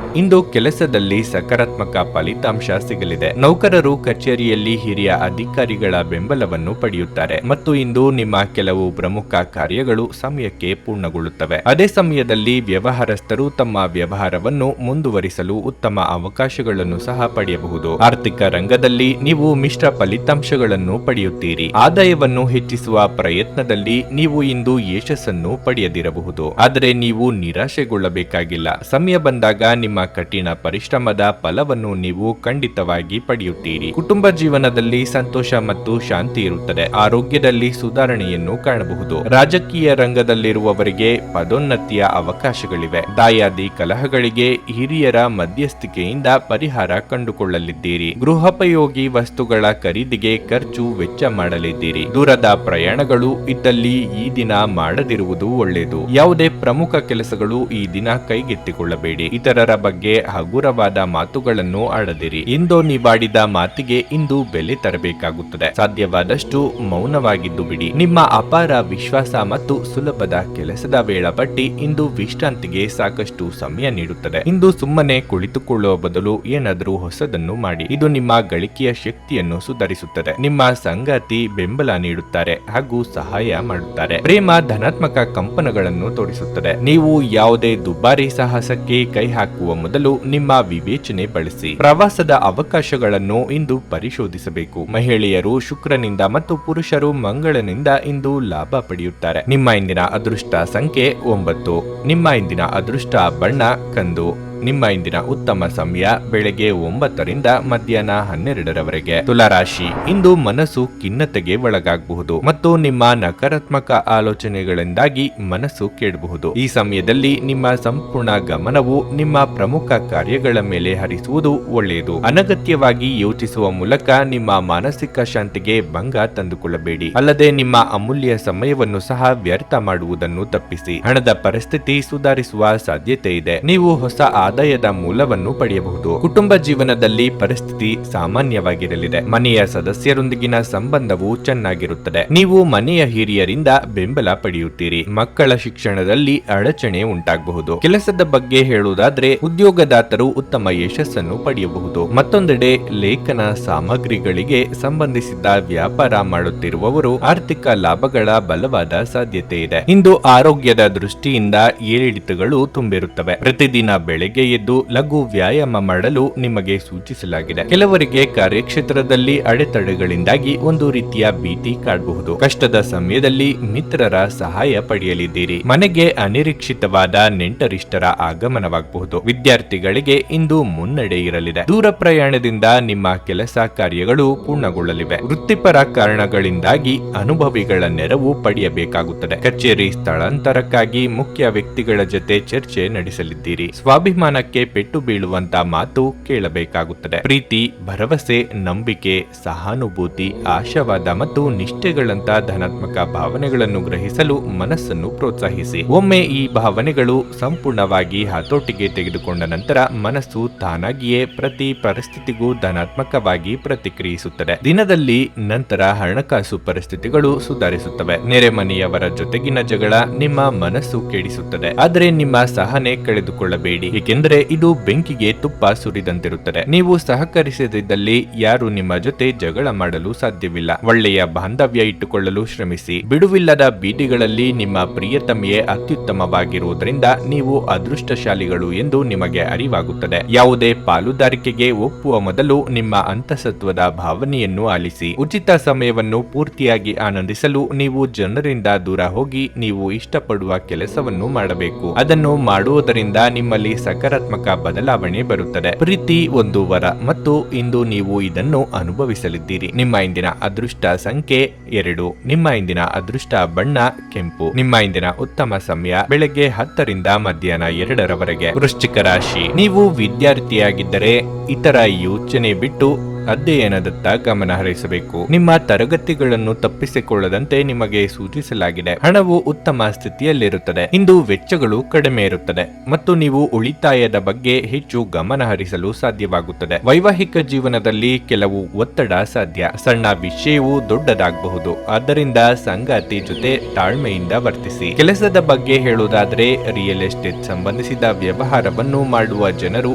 ಇಂದು ಕೆಲಸದಲ್ಲಿ ಸಕಾರಾತ್ಮಕ ಫಲಿತಾಂಶ ಸಿಗಲಿದೆ. ನೌಕರರು ಕಚೇರಿಯಲ್ಲಿ ಹಿರಿಯ ಅಧಿಕಾರಿಗಳ ಬೆಂಬಲವನ್ನು ಪಡೆಯುತ್ತಾರೆ ಮತ್ತು ಇಂದು ನಿಮ್ಮ ಕೆಲವು ಪ್ರಮುಖ ಕಾರ್ಯಗಳು ಸಮಯಕ್ಕೆ ಪೂರ್ಣಗೊಳ್ಳುತ್ತವೆ. ಅದೇ ಸಮಯದಲ್ಲಿ ವ್ಯವಹಾರಸ್ಥರು ತಮ್ಮ ವ್ಯವಹಾರವನ್ನು ಮುಂದುವರಿಸಲು ಉತ್ತಮ ಅವಕಾಶಗಳನ್ನು ಸಹ ಪಡೆಯಬಹುದು. ಆರ್ಥಿಕ ರಂಗದಲ್ಲಿ ನೀವು ಮಿಶ್ರ ಫಲಿತಾಂಶಗಳನ್ನು ಪಡೆಯುತ್ತೀರಿ. ಆದಾಯವನ್ನು ಹೆಚ್ಚಿಸುವ ಪ್ರಯತ್ನದಲ್ಲಿ ನೀವು ಇಂದು ಯಶಸ್ಸನ್ನು ಪಡೆಯದಿರಬಹುದು. ಆದರೆ ನೀವು ನಿರಾಶೆಗೊಳ್ಳಬೇಕಾಗಿಲ್ಲ. ಸಮಯ ಬಂದಾಗ ನಿಮ್ಮ ಕಠಿಣ ಪರಿಶ್ರಮದ ಫಲವನ್ನು ನೀವು ಖಂಡಿತವಾಗಿ ಪಡೆಯುತ್ತೀರಿ. ಕುಟುಂಬ ಜೀವನದಲ್ಲಿ ಸಂತೋಷ ಮತ್ತು ಶಾಂತಿ ಇರುತ್ತದೆ. ಆರೋಗ್ಯದಲ್ಲಿ ಸುಧಾರಣೆಯನ್ನು ಕಾಣಬಹುದು. ರಾಜಕೀಯ ರಂಗದಲ್ಲಿರುವವರಿಗೆ ಪದೋನ್ನತಿಯ ಅವಕಾಶಗಳಿವೆ. ದಾಯಾದಿ ಕಲಹಗಳಿಗೆ ಹಿರಿಯರ ಮಧ್ಯಸ್ಥಿಕೆಯಿಂದ ಪರಿಹಾರ ಕಂಡುಕೊಳ್ಳಲಿದ್ದೀರಿ. ಗೃಹೋಪಯೋಗಿ ವಸ್ತುಗಳ ಖರೀದಿಗೆ ಖರ್ಚು ವೆಚ್ಚ ಮಾಡಲಿದ್ದೀರಿ. ದೂರದ ಪ್ರಯಾಣಗಳು ಇದ್ದಲ್ಲಿ ಈ ದಿನ ಮಾಡದಿರುವುದು ಒಳ್ಳೆಯದು. ಯಾವುದೇ ಪ್ರಮುಖ ಕೆಲಸಗಳು ಈ ದಿನ ಕೈಗೆತ್ತಿಕೊಳ್ಳಬೇಡಿ. ಇತರರ ಬಗ್ಗೆ ಹಗುರವಾದ ಮಾತುಗಳನ್ನು ಆಡದಿರಿ. ಇಂದು ನೀವಾಡಿದ ಮಾತಿಗೆ ಇಂದು ಬೆಲೆ ತರಬೇಕಾಗುತ್ತದೆ. ಸಾಧ್ಯವಾದಷ್ಟು ಮೌನವಾಗಿದ್ದು ಬಿಡಿ. ನಿಮ್ಮ ಅಪಾರ ವಿಶ್ವಾಸ ಮತ್ತು ಸುಲಭದ ಕೆಲಸದ ವೇಳಾಪಟ್ಟಿ ಇಂದು ವಿಶ್ರಾಂತಿಗೆ ಸಾಕಷ್ಟು ಸಮಯ ನೀಡುತ್ತದೆ. ಇಂದು ಸುಮ್ಮನೆ ಕುಳಿತುಕೊಳ್ಳುವ ಬದಲು ಏನಾದರೂ ಹೊಸದನ್ನು ಮಾಡಿ. ಇದು ನಿಮ್ಮ ಗಳಿಕೆಯ ಶಕ್ತಿಯನ್ನು ಸುಧಾರಿಸುತ್ತದೆ. ನಿಮ್ಮ ಸಂಗಾತಿ ಬೆಂಬಲ ನೀಡುತ್ತಾರೆ ಹಾಗೂ ಸಹಾಯ ಮಾಡುತ್ತಾರೆ. ಪ್ರೇಮ ಧನಾತ್ಮಕ ಕಂಪನಗಳನ್ನು ತೋರಿಸುತ್ತದೆ. ನೀವು ಯಾವುದೇ ದುಬಾರಿ ಸಾಹಸಕ್ಕೆ ಕೈ ಹಾಕುವ ಮೊದಲು ನಿಮ್ಮ ವಿವೇಚನೆ ಬಳಸಿ. ಪ್ರವಾಸದ ಅವಕಾಶಗಳನ್ನು ಇಂದು ಪರಿಶೋಧಿಸಬೇಕು. ಮಹಿಳೆಯರು ಶುಕ್ರನಿಂದ ಮತ್ತು ಪುರುಷರು ಮಂಗಳನಿಂದ ಇಂದು ಲಾಭ ಪಡೆಯುತ್ತಾರೆ. ನಿಮ್ಮ ಇಂದಿನ ಅದೃಷ್ಟ ಸಂಖ್ಯೆ 9. ನಿಮ್ಮ ಇಂದಿನ ಅದೃಷ್ಟ ಬಣ್ಣ ಕಂದು. ನಿಮ್ಮ ಇಂದಿನ ಉತ್ತಮ ಸಮಯ ಬೆಳಗ್ಗೆ 9ರಿಂದ ಮಧ್ಯಾಹ್ನ 12ರವರೆಗೆ. ತುಲಾರಾಶಿ. ಇಂದು ಮನಸ್ಸು ಖಿನ್ನತೆಗೆ ಒಳಗಾಗಬಹುದು ಮತ್ತು ನಿಮ್ಮ ನಕಾರಾತ್ಮಕ ಆಲೋಚನೆಗಳಿಂದಾಗಿ ಮನಸ್ಸು ಕೆಡಬಹುದು. ಈ ಸಮಯದಲ್ಲಿ ನಿಮ್ಮ ಸಂಪೂರ್ಣ ಗಮನವು ನಿಮ್ಮ ಪ್ರಮುಖ ಕಾರ್ಯಗಳ ಮೇಲೆ ಹರಿಸುವುದು ಒಳ್ಳೆಯದು. ಅನಗತ್ಯವಾಗಿ ಯೋಚಿಸುವ ಮೂಲಕ ನಿಮ್ಮ ಮಾನಸಿಕ ಶಾಂತಿಗೆ ಭಂಗ ತಂದುಕೊಳ್ಳಬೇಡಿ. ಅಲ್ಲದೆ ನಿಮ್ಮ ಅಮೂಲ್ಯ ಸಮಯವನ್ನು ಸಹ ವ್ಯರ್ಥ ಮಾಡುವುದನ್ನು ತಪ್ಪಿಸಿ. ಹಣದ ಪರಿಸ್ಥಿತಿ ಸುಧಾರಿಸುವ ಸಾಧ್ಯತೆ ಇದೆ. ನೀವು ಹೊಸ ಆದಾಯದ ಮೂಲವನ್ನು ಪಡೆಯಬಹುದು. ಕುಟುಂಬ ಜೀವನದಲ್ಲಿ ಪರಿಸ್ಥಿತಿ ಸಾಮಾನ್ಯವಾಗಿರಲಿದೆ. ಮನೆಯ ಸದಸ್ಯರೊಂದಿಗಿನ ಸಂಬಂಧವು ಚೆನ್ನಾಗಿರುತ್ತದೆ. ನೀವು ಮನೆಯ ಹಿರಿಯರಿಂದ ಬೆಂಬಲ ಪಡೆಯುತ್ತೀರಿ. ಮಕ್ಕಳ ಶಿಕ್ಷಣದಲ್ಲಿ ಅಡಚಣೆ ಉಂಟಾಗಬಹುದು. ಕೆಲಸದ ಬಗ್ಗೆ ಹೇಳುವುದಾದ್ರೆ ಉದ್ಯೋಗದಾತರು ಉತ್ತಮ ಯಶಸ್ಸನ್ನು ಪಡೆಯಬಹುದು. ಮತ್ತೊಂದೆಡೆ ಲೇಖನ ಸಾಮಗ್ರಿಗಳಿಗೆ ಸಂಬಂಧಿಸಿದ ವ್ಯಾಪಾರ ಮಾಡುತ್ತಿರುವವರು ಆರ್ಥಿಕ ಲಾಭಗಳ ಬಲವಾದ ಸಾಧ್ಯತೆ ಇದೆ. ಇಂದು ಆರೋಗ್ಯದ ದೃಷ್ಟಿಯಿಂದ ಏರಿಳಿತಗಳು ತುಂಬಿರುತ್ತವೆ. ಪ್ರತಿದಿನ ಬೆಳಗ್ಗೆ ಎದ್ದು ಲಘು ವ್ಯಾಯಾಮ ಮಾಡಲು ನಿಮಗೆ ಸೂಚಿಸಲಾಗಿದೆ. ಕೆಲವರಿಗೆ ಕಾರ್ಯಕ್ಷೇತ್ರದಲ್ಲಿ ಅಡೆತಡೆಗಳಿಂದಾಗಿ ಒಂದು ರೀತಿಯ ಭೀತಿ ಕಾಡಬಹುದು. ಕಷ್ಟದ ಸಮಯದಲ್ಲಿ ಮಿತ್ರರ ಸಹಾಯ ಪಡೆಯಲಿದ್ದೀರಿ. ಮನೆಗೆ ಅನಿರೀಕ್ಷಿತವಾದ ನೆಂಟರಿಷ್ಟರ ಆಗಮನವಾಗಬಹುದು. ವಿದ್ಯಾರ್ಥಿಗಳಿಗೆ ಇಂದು ಮುನ್ನಡೆ ಇರಲಿದೆ. ದೂರ ಪ್ರಯಾಣದಿಂದ ನಿಮ್ಮ ಕೆಲಸ ಕಾರ್ಯಗಳು ಪೂರ್ಣಗೊಳ್ಳಲಿವೆ. ವೃತ್ತಿಪರ ಕಾರಣಗಳಿಂದಾಗಿ ಅನುಭವಿಗಳ ನೆರವು ಪಡೆಯಬೇಕಾಗುತ್ತದೆ. ಕಚೇರಿ ಸ್ಥಳಾಂತರಕ್ಕಾಗಿ ಮುಖ್ಯ ವ್ಯಕ್ತಿಗಳ ಜೊತೆ ಚರ್ಚೆ ನಡೆಸಲಿದ್ದೀರಿ. ಸ್ವಾಭಿಮಾನ ಅಭಿಮಾನಕ್ಕೆ ಪೆಟ್ಟು ಬೀಳುವಂತ ಮಾತು ಕೇಳಬೇಕಾಗುತ್ತದೆ. ಪ್ರೀತಿ, ಭರವಸೆ, ನಂಬಿಕೆ, ಸಹಾನುಭೂತಿ, ಆಶಾವಾದ ಮತ್ತು ನಿಷ್ಠೆಗಳಂತ ಧನಾತ್ಮಕ ಭಾವನೆಗಳನ್ನು ಗ್ರಹಿಸಲು ಮನಸ್ಸನ್ನು ಪ್ರೋತ್ಸಾಹಿಸಿ. ಒಮ್ಮೆ ಈ ಭಾವನೆಗಳು ಸಂಪೂರ್ಣವಾಗಿ ಹತೋಟಿಗೆ ತೆಗೆದುಕೊಂಡ ನಂತರ ಮನಸ್ಸು ತಾನಾಗಿಯೇ ಪ್ರತಿ ಪರಿಸ್ಥಿತಿಗೂ ಧನಾತ್ಮಕವಾಗಿ ಪ್ರತಿಕ್ರಿಯಿಸುತ್ತದೆ. ದಿನದಲ್ಲಿ ನಂತರ ಹಣಕಾಸು ಪರಿಸ್ಥಿತಿಗಳು ಸುಧಾರಿಸುತ್ತವೆ. ನೆರೆಮನೆಯವರ ಜೊತೆಗಿನ ಜಗಳ ನಿಮ್ಮ ಮನಸ್ಸು ಕೆಡಿಸುತ್ತದೆ, ಆದರೆ ನಿಮ್ಮ ಸಹನೆ ಕಳೆದುಕೊಳ್ಳಬೇಡಿ, ಏಕೆಂದರೆ ಇದು ಬೆಂಕಿಗೆ ತುಪ್ಪ ಸುರಿದಂತಿರುತ್ತದೆ. ನೀವು ಸಹಕರಿಸದಿದ್ದಲ್ಲಿ ಯಾರು ನಿಮ್ಮ ಜೊತೆ ಜಗಳ ಮಾಡಲು ಸಾಧ್ಯವಿಲ್ಲ. ಒಳ್ಳೆಯ ಬಾಂಧವ್ಯ ಇಟ್ಟುಕೊಳ್ಳಲು ಶ್ರಮಿಸಿ. ಬಿಡುವಿಲ್ಲದ ಬೀದಿಗಳಲ್ಲಿ ನಿಮ್ಮ ಪ್ರಿಯತಮೆಯೇ ಅತ್ಯುತ್ತಮವಾಗಿರುವುದರಿಂದ ನೀವು ಅದೃಷ್ಟಶಾಲಿಗಳು ಎಂದು ನಿಮಗೆ ಅರಿವಾಗುತ್ತದೆ. ಯಾವುದೇ ಪಾಲುದಾರಿಕೆಗೆ ಒಪ್ಪುವ ಮೊದಲು ನಿಮ್ಮ ಅಂತಸತ್ವದ ಭಾವನೆಯನ್ನು ಆಲಿಸಿ. ಉಚಿತ ಸಮಯವನ್ನು ಪೂರ್ತಿಯಾಗಿ ಆನಂದಿಸಲು ನೀವು ಜನರಿಂದ ದೂರ ಹೋಗಿ ನೀವು ಇಷ್ಟಪಡುವ ಕೆಲಸವನ್ನು ಮಾಡಬೇಕು. ಅದನ್ನು ಮಾಡುವುದರಿಂದ ನಿಮ್ಮಲ್ಲಿ ಸಕಾರಾತ್ಮಕ ಬದಲಾವಣೆ ಬರುತ್ತದೆ. ಪ್ರೀತಿ ಒಂದು ವರ ಮತ್ತು ಇಂದು ನೀವು ಇದನ್ನು ಅನುಭವಿಸಲಿದ್ದೀರಿ. ನಿಮ್ಮ ಇಂದಿನ ಅದೃಷ್ಟ ಸಂಖ್ಯೆ 2. ನಿಮ್ಮ ಇಂದಿನ ಅದೃಷ್ಟ ಬಣ್ಣ ಕೆಂಪು. ನಿಮ್ಮ ಇಂದಿನ ಉತ್ತಮ ಸಮಯ ಬೆಳಗ್ಗೆ 10 ರಿಂದ ಮಧ್ಯಾಹ್ನ 2 ರವರೆಗೆ. ವೃಶ್ಚಿಕ ರಾಶಿ. ನೀವು ವಿದ್ಯಾರ್ಥಿಯಾಗಿದ್ದರೆ ಇತರ ಯೋಚನೆ ಬಿಟ್ಟು ಅಧ್ಯಯನದತ್ತ ಗಮನ ಹರಿಸಬೇಕು. ನಿಮ್ಮ ತರಗತಿಗಳನ್ನು ತಪ್ಪಿಸಿಕೊಳ್ಳದಂತೆ ನಿಮಗೆ ಸೂಚಿಸಲಾಗಿದೆ. ಹಣವು ಉತ್ತಮ ಸ್ಥಿತಿಯಲ್ಲಿರುತ್ತದೆ. ಇಂದು ವೆಚ್ಚಗಳು ಕಡಿಮೆ ಇರುತ್ತದೆ ಮತ್ತು ನೀವು ಉಳಿತಾಯದ ಬಗ್ಗೆ ಹೆಚ್ಚು ಗಮನ ಹರಿಸಲು ಸಾಧ್ಯವಾಗುತ್ತದೆ. ವೈವಾಹಿಕ ಜೀವನದಲ್ಲಿ ಕೆಲವು ಒತ್ತಡ ಸಾಧ್ಯ. ಸಣ್ಣ ವಿಷಯವೂ ದೊಡ್ಡದಾಗಬಹುದು. ಆದ್ದರಿಂದ ಸಂಗಾತಿ ಜೊತೆ ತಾಳ್ಮೆಯಿಂದ ವರ್ತಿಸಿ. ಕೆಲಸದ ಬಗ್ಗೆ ಹೇಳುವುದಾದರೆ ರಿಯಲ್ ಎಸ್ಟೇಟ್ ಸಂಬಂಧಿಸಿದ ವ್ಯವಹಾರವನ್ನು ಮಾಡುವ ಜನರು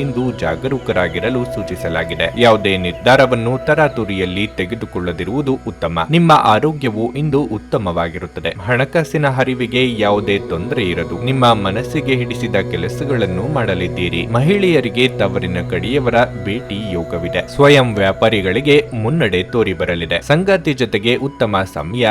ಇಂದು ಜಾಗರೂಕರಾಗಿರಲು ಸೂಚಿಸಲಾಗಿದೆ. ಯಾವುದೇ ನಿರ್ಧಾರವನ್ನು ತರಾತುರಿಯಲ್ಲಿ ತೆಗೆದುಕೊಳ್ಳದಿರುವುದು ಉತ್ತಮ. ನಿಮ್ಮ ಆರೋಗ್ಯವು ಇಂದು ಉತ್ತಮವಾಗಿರುತ್ತದೆ. ಹಣಕಾಸಿನ ಹರಿವಿಗೆ ಯಾವುದೇ ತೊಂದರೆ ಇರದು. ನಿಮ್ಮ ಮನಸ್ಸಿಗೆ ಹಿಡಿಸಿದ ಕೆಲಸಗಳನ್ನು ಮಾಡಲಿದ್ದೀರಿ. ಮಹಿಳೆಯರಿಗೆ ತವರಿನ ಕಡೆಯವರ ಭೇಟಿ ಯೋಗವಿದೆ. ಸ್ವಯಂ ವ್ಯಾಪಾರಿಗಳಿಗೆ ಮುನ್ನಡೆ ತೋರಿ ಬರಲಿದೆ. ಸಂಗಾತಿ ಜೊತೆಗೆ ಉತ್ತಮ ಸಮಯ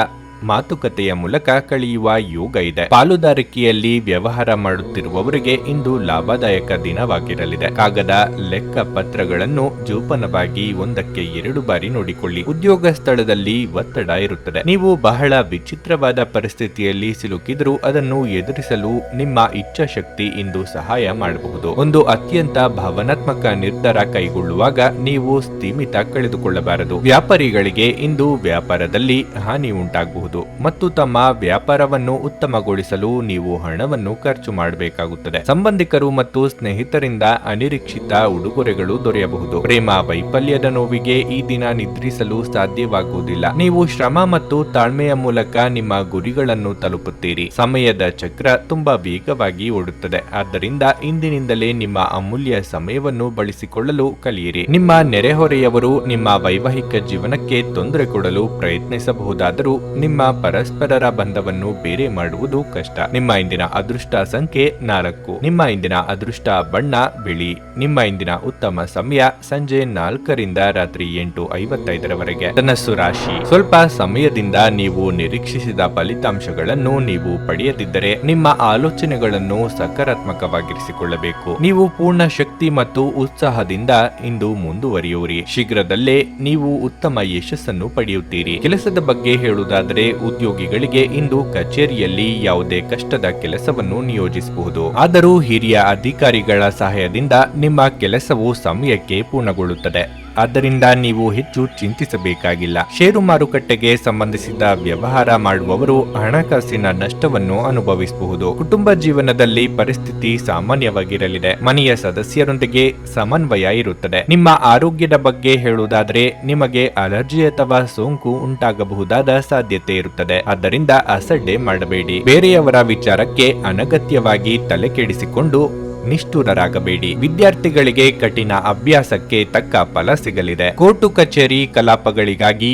ಮಾತುಕತೆಯ ಮೂಲಕ ಕಳೆಯುವ ಯೋಗ ಇದೆ. ಪಾಲುದಾರಿಕೆಯಲ್ಲಿ ವ್ಯವಹಾರ ಮಾಡುತ್ತಿರುವವರಿಗೆ ಇಂದು ಲಾಭದಾಯಕ ದಿನವಾಗಿರಲಿದೆ. ಕಾಗದ ಲೆಕ್ಕ ಪತ್ರಗಳನ್ನು ಜೋಪಾನವಾಗಿ 1ಕ್ಕೆ 2 ಬಾರಿ ನೋಡಿಕೊಳ್ಳಿ. ಉದ್ಯೋಗ ಸ್ಥಳದಲ್ಲಿ ಒತ್ತಡ ಇರುತ್ತದೆ. ನೀವು ಬಹಳ ವಿಚಿತ್ರವಾದ ಪರಿಸ್ಥಿತಿಯಲ್ಲಿ ಸಿಲುಕಿದರೂ ಅದನ್ನು ಎದುರಿಸಲು ನಿಮ್ಮ ಇಚ್ಛಾಶಕ್ತಿ ಇಂದು ಸಹಾಯ ಮಾಡಬಹುದು. ಒಂದು ಅತ್ಯಂತ ಭಾವನಾತ್ಮಕ ನಿರ್ಧಾರ ಕೈಗೊಳ್ಳುವಾಗ ನೀವು ಸ್ಥಿಮಿತ ಕಳೆದುಕೊಳ್ಳಬಾರದು. ವ್ಯಾಪಾರಿಗಳಿಗೆ ಇಂದು ವ್ಯಾಪಾರದಲ್ಲಿ ಹಾನಿ ಉಂಟಾಗಬಹುದು ಮತ್ತು ತಮ್ಮ ವ್ಯಾಪಾರವನ್ನು ಉತ್ತಮಗೊಳಿಸಲು ನೀವು ಹಣವನ್ನು ಖರ್ಚು ಮಾಡಬೇಕಾಗುತ್ತದೆ. ಸಂಬಂಧಿಕರು ಮತ್ತು ಸ್ನೇಹಿತರಿಂದ ಅನಿರೀಕ್ಷಿತ ಉಡುಗೊರೆಗಳು ದೊರೆಯಬಹುದು. ಪ್ರೇಮ ವೈಫಲ್ಯದ ನೋವಿಗೆ ಈ ದಿನ ನಿದ್ರಿಸಲು ಸಾಧ್ಯವಾಗುವುದಿಲ್ಲ. ನೀವು ಶ್ರಮ ಮತ್ತು ತಾಳ್ಮೆಯ ಮೂಲಕ ನಿಮ್ಮ ಗುರಿಗಳನ್ನು ತಲುಪುತ್ತೀರಿ. ಸಮಯದ ಚಕ್ರ ತುಂಬಾ ವೇಗವಾಗಿ ಓಡುತ್ತದೆ. ಆದ್ದರಿಂದ ಇಂದಿನಿಂದಲೇ ನಿಮ್ಮ ಅಮೂಲ್ಯ ಸಮಯವನ್ನು ಬಳಸಿಕೊಳ್ಳಲು ಕಲಿಯಿರಿ. ನಿಮ್ಮ ನೆರೆಹೊರೆಯವರು ನಿಮ್ಮ ವೈವಾಹಿಕ ಜೀವನಕ್ಕೆ ತೊಂದರೆ ಕೊಡಲು ಪ್ರಯತ್ನಿಸಬಹುದಾದರೂ ನಿಮ್ಮ ಪರಸ್ಪರರ ಬಂಧವನ್ನು ಬೇರೆ ಮಾಡುವುದು ಕಷ್ಟ. ನಿಮ್ಮ ಇಂದಿನ ಅದೃಷ್ಟ ಸಂಖ್ಯೆ 4. ನಿಮ್ಮ ಇಂದಿನ ಅದೃಷ್ಟ ಬಣ್ಣ ಬಿಳಿ. ನಿಮ್ಮ ಇಂದಿನ ಉತ್ತಮ ಸಮಯ ಸಂಜೆ 4 ರಿಂದ ರಾತ್ರಿ 8:55 ರವರೆಗೆ. ಧನಸ್ಸು ರಾಶಿ. ಸ್ವಲ್ಪ ಸಮಯದಿಂದ ನೀವು ನಿರೀಕ್ಷಿಸಿದ ಫಲಿತಾಂಶಗಳನ್ನು ನೀವು ಪಡೆಯದಿದ್ದರೆ ನಿಮ್ಮ ಆಲೋಚನೆಗಳನ್ನು ಸಕಾರಾತ್ಮಕವಾಗಿರಿಸಿಕೊಳ್ಳಬೇಕು. ನೀವು ಪೂರ್ಣ ಶಕ್ತಿ ಮತ್ತು ಉತ್ಸಾಹದಿಂದ ಇಂದು ಮುಂದುವರಿಯುವಿರಿ. ಶೀಘ್ರದಲ್ಲೇ ನೀವು ಉತ್ತಮ ಯಶಸ್ಸನ್ನು ಪಡೆಯುತ್ತೀರಿ. ಕೆಲಸದ ಬಗ್ಗೆ ಹೇಳುವುದಾದರೆ ಉದ್ಯೋಗಿಗಳಿಗೆ ಇಂದು ಕಚೇರಿಯಲ್ಲಿ ಯಾವುದೇ ಕಷ್ಟದ ಕೆಲಸವನ್ನು ನಿಯೋಜಿಸಬಹುದು. ಆದರೂ ಹಿರಿಯ ಅಧಿಕಾರಿಗಳ ಸಹಾಯದಿಂದ ನಿಮ್ಮ ಕೆಲಸವು ಸಮಯಕ್ಕೆ ಪೂರ್ಣಗೊಳ್ಳುತ್ತದೆ. ಆದ್ದರಿಂದ ನೀವು ಹೆಚ್ಚು ಚಿಂತಿಸಬೇಕಾಗಿಲ್ಲ. ಷೇರು ಮಾರುಕಟ್ಟೆಗೆ ಸಂಬಂಧಿಸಿದ ವ್ಯವಹಾರ ಮಾಡುವವರು ಹಣಕಾಸಿನ ನಷ್ಟವನ್ನು ಅನುಭವಿಸಬಹುದು. ಕುಟುಂಬ ಜೀವನದಲ್ಲಿ ಪರಿಸ್ಥಿತಿ ಸಾಮಾನ್ಯವಾಗಿರಲಿದೆ. ಮನೆಯ ಸದಸ್ಯರೊಂದಿಗೆ ಸಮನ್ವಯ ಇರುತ್ತದೆ. ನಿಮ್ಮ ಆರೋಗ್ಯದ ಬಗ್ಗೆ ಹೇಳುವುದಾದರೆ ನಿಮಗೆ ಅಲರ್ಜಿ ಅಥವಾ ಸೋಂಕು ಉಂಟಾಗಬಹುದಾದ ಸಾಧ್ಯತೆ ಇರುತ್ತದೆ. ಆದ್ದರಿಂದ ಅಸಡ್ಡೆ ಮಾಡಬೇಡಿ. ಬೇರೆಯವರ ವಿಚಾರಕ್ಕೆ ಅನಗತ್ಯವಾಗಿ ತಲೆ ಕೆಡಿಸಿಕೊಂಡು ನಿಷ್ಠುರರಾಗಬೇಡಿ. ವಿದ್ಯಾರ್ಥಿಗಳಿಗೆ ಕಠಿಣ ಅಭ್ಯಾಸಕ್ಕೆ ತಕ್ಕ ಫಲ ಸಿಗಲಿದೆ. ಕೋರ್ಟು ಕಚೇರಿ ಕಲಾಪಗಳಿಗಾಗಿ